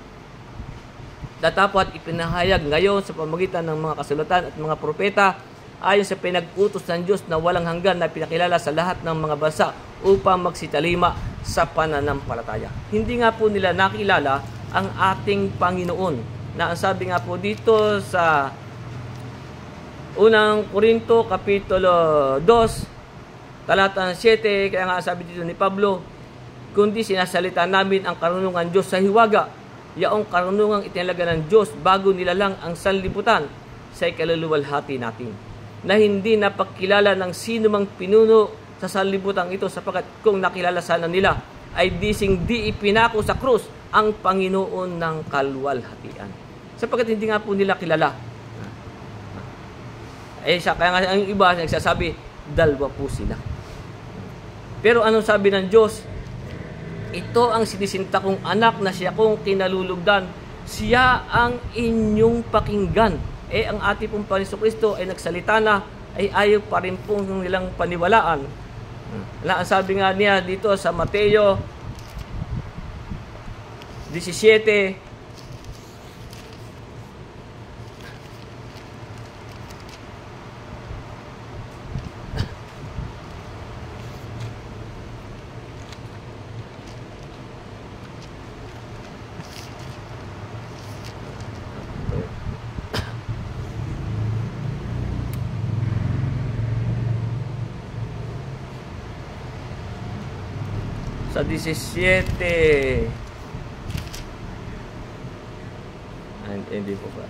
Datapot ipinahayag ngayon sa pamamagitan ng mga kasulatan at mga propeta, ayon sa pinag-utos ng Diyos na walang hanggan na pinakilala sa lahat ng mga bansa upang magsitalima sa pananampalataya. Hindi nga po nila nakilala ang ating Panginoon, na ang sabi nga po dito sa unang Korinto kapitulo 2 talata 7, kaya nga sabi dito ni Pablo, kundi sinasalita namin ang karunungan Diyos sa hiwaga, yaong karunungang itinalaga ng Diyos bago nilalang ang sanlibutan sa ikaluluwalhati natin, na hindi napakilala ng sino mang pinuno sa sanlibutan ito, sapagkat kung nakilala sana nila, ay di ipinako sa krus ang Panginoon ng kalwalhatian. Sapagkat hindi nga po nila kilala. Kaya nga ang iba nagsasabi, dalawa po sila. Pero anong sabi ng Diyos? Ito ang sinisinta kong anak na siya kong kinalulugdan. Siya ang inyong pakinggan. Ang ating pong Panginoon Kristo ay nagsalita na, ay ayaw pa rin pong nilang paniwalaan. Ang sabi nga niya dito sa Mateo 17, sa 17. Hindi po ba?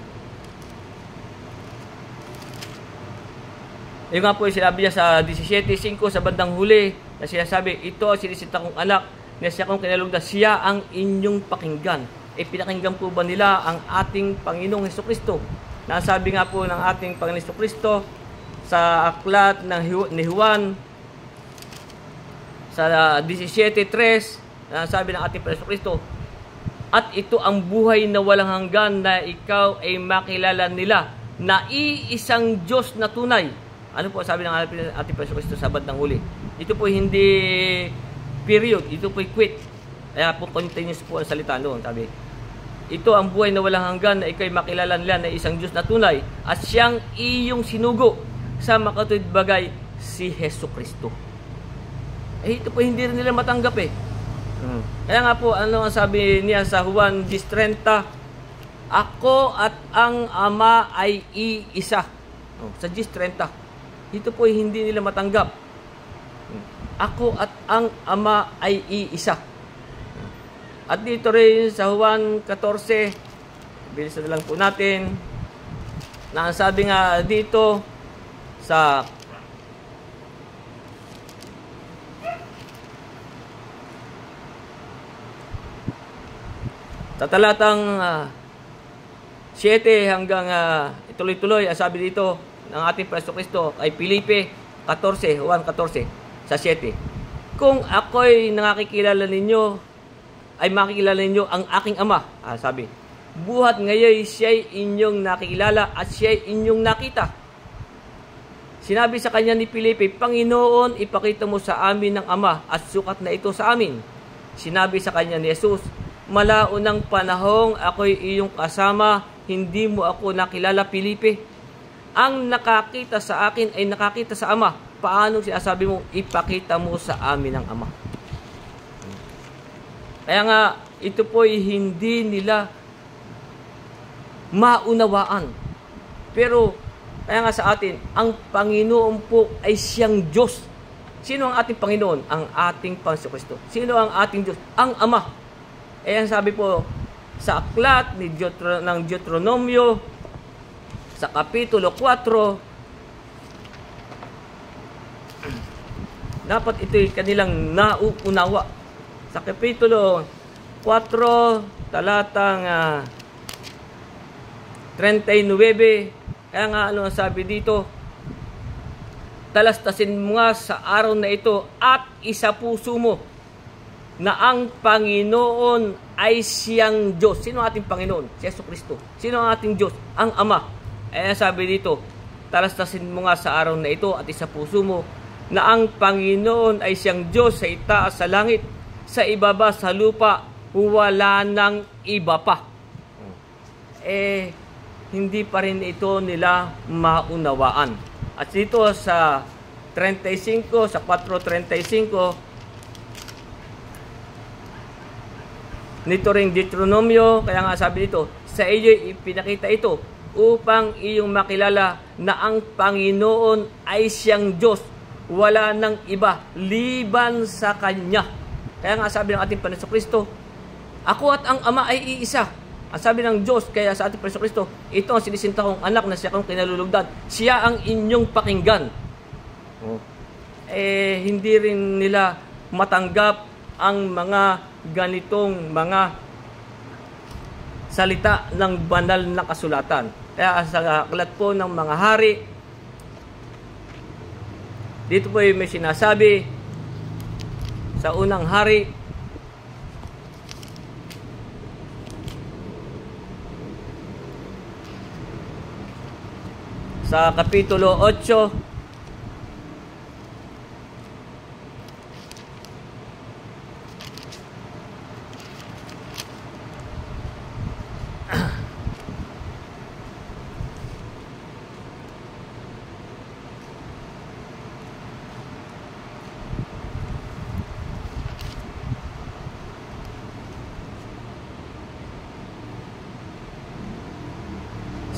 Yung nga po yung sinabi niya sa 17:5 sa bandang huli, na sinasabi, ito ang sinisinta kong anak, na siya kong kinalugdan, siya ang inyong pakinggan. Pinakinggan po ba nila ang ating Panginoong Hesukristo? Nasabi nga po ng ating Panginoong Hesukristo sa aklat ni Juan, sa 17:3, sabi ng ating Panginoon Kristo, at ito ang buhay na walang hanggan, na ikaw ay makilala nila na iisang Diyos na tunay. Ano po sabi ng ating Panginoon Kristo sa bandang huli? Ito po hindi period, ito po quit. Kaya po continuous po ang salita doon. Sabi, ito ang buhay na walang hanggan, na ikaw ay makilala nila na isang Diyos na tunay, at siyang iyong sinugo sa makatuwid bagay, si Hesukristo. Ito po hindi rin nila matanggap Kaya nga po, ano ang sabi niya sa Juan 10:30? Ako at ang Ama ay iisa. Sa 10:30. Ito po hindi nila matanggap. Ako at ang Ama ay iisa. At dito rin sa Juan 14, bilisan na lang po natin, na ang sabi nga dito sa talatang 7 hanggang ituloy-tuloy, ang sabi dito ng ating Panginoon Kristo ay Filipe 14, Juan 14, sa 7. Kung ako'y nakikilala ninyo, ay makikilala ninyo ang aking Ama. Sabi, buhat ngayon siya'y inyong nakikilala at siya'y inyong nakita. Sinabi sa kanya ni Filipe, Panginoon, ipakita mo sa amin ng Ama at sukat na ito sa amin. Sinabi sa kanya ni Jesus, malaunang panahong ako'y iyong kasama, hindi mo ako nakilala, Filipe. Ang nakakita sa akin ay nakakita sa Ama. Paano sinasabi mo, ipakita mo sa amin ang Ama? Kaya nga, ito po'y hindi nila maunawaan. Pero, kaya nga sa atin, ang Panginoon po ay siyang Diyos. Sino ang ating Panginoon? Ang ating Panginoon Kristo. Sino ang ating Diyos? Ang Ama. Ayan sabi po sa aklat ng Deuteronomio sa kapitulo 4, dapat ito'y kanilang nauunawa. Sa kapitulo 4, talatang 39, kaya nga ano ang sabi dito, talastasin mo nga sa araw na ito at isa puso mo na ang Panginoon ay siyang Diyos. Sino ang ating Panginoon? Si Hesukristo. Sino ang ating Diyos? Ang Ama. Ayan sabi dito, talastasin mo nga sa araw na ito at isa puso mo na ang Panginoon ay siyang Diyos sa itaas sa langit, sa ibaba sa lupa, wala nang iba pa. Hindi pa rin ito nila maunawaan. At dito sa 35, sa 4:35, nito ring Deuteronomio, kaya nga sabi dito, sa iyo ipinakita ito upang iyong makilala na ang Panginoon ay siyang Diyos. wala nang iba liban sa Kanya. Kaya nga sabi ng ating Panginoon Kristo, ako at ang Ama ay iisa. Ang sabi ng Diyos kaya sa ating Panginoon Kristo, ito ang sinisinta kong anak na siya kong kinalulugdan. Siya ang inyong pakinggan. Hindi rin nila matanggap ang mga ganitong mga salita ng banal na kasulatan. Kaya sa aklat po ng mga hari, dito po may sinasabi sa unang hari, sa Kapitulo 8,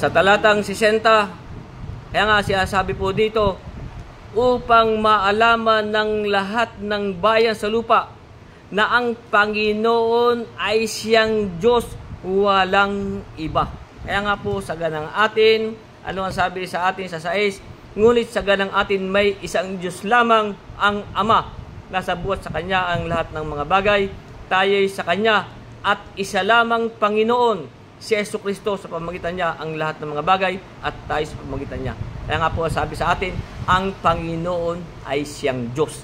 sa talatang 60, kaya nga sinasabi po dito, upang maalaman ng lahat ng bayan sa lupa na ang Panginoon ay siyang Diyos, walang iba. Kaya nga po sa ganang atin, ano ang sabi sa atin sa 6? Ngunit sa ganang atin may isang Diyos lamang, ang Ama. Nasa buhat sa Kanya ang lahat ng mga bagay, tayo'y sa Kanya, at isa lamang Panginoon, si Jesucristo, sa pamamagitan niya ang lahat ng mga bagay at tayo sa pamamagitan niya. Kaya nga po sabi sa atin, ang Panginoon ay siyang Diyos.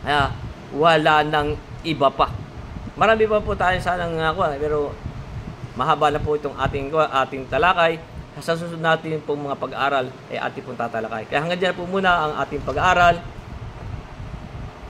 Kaya wala nang iba pa. Marami pa po tayo sanang pero mahaba na po itong ating talakay. Sa susunod natin pong mga pag-aaral ay ating pong tatalakay. Kaya hanggang dyan po muna ang ating pag-aaral.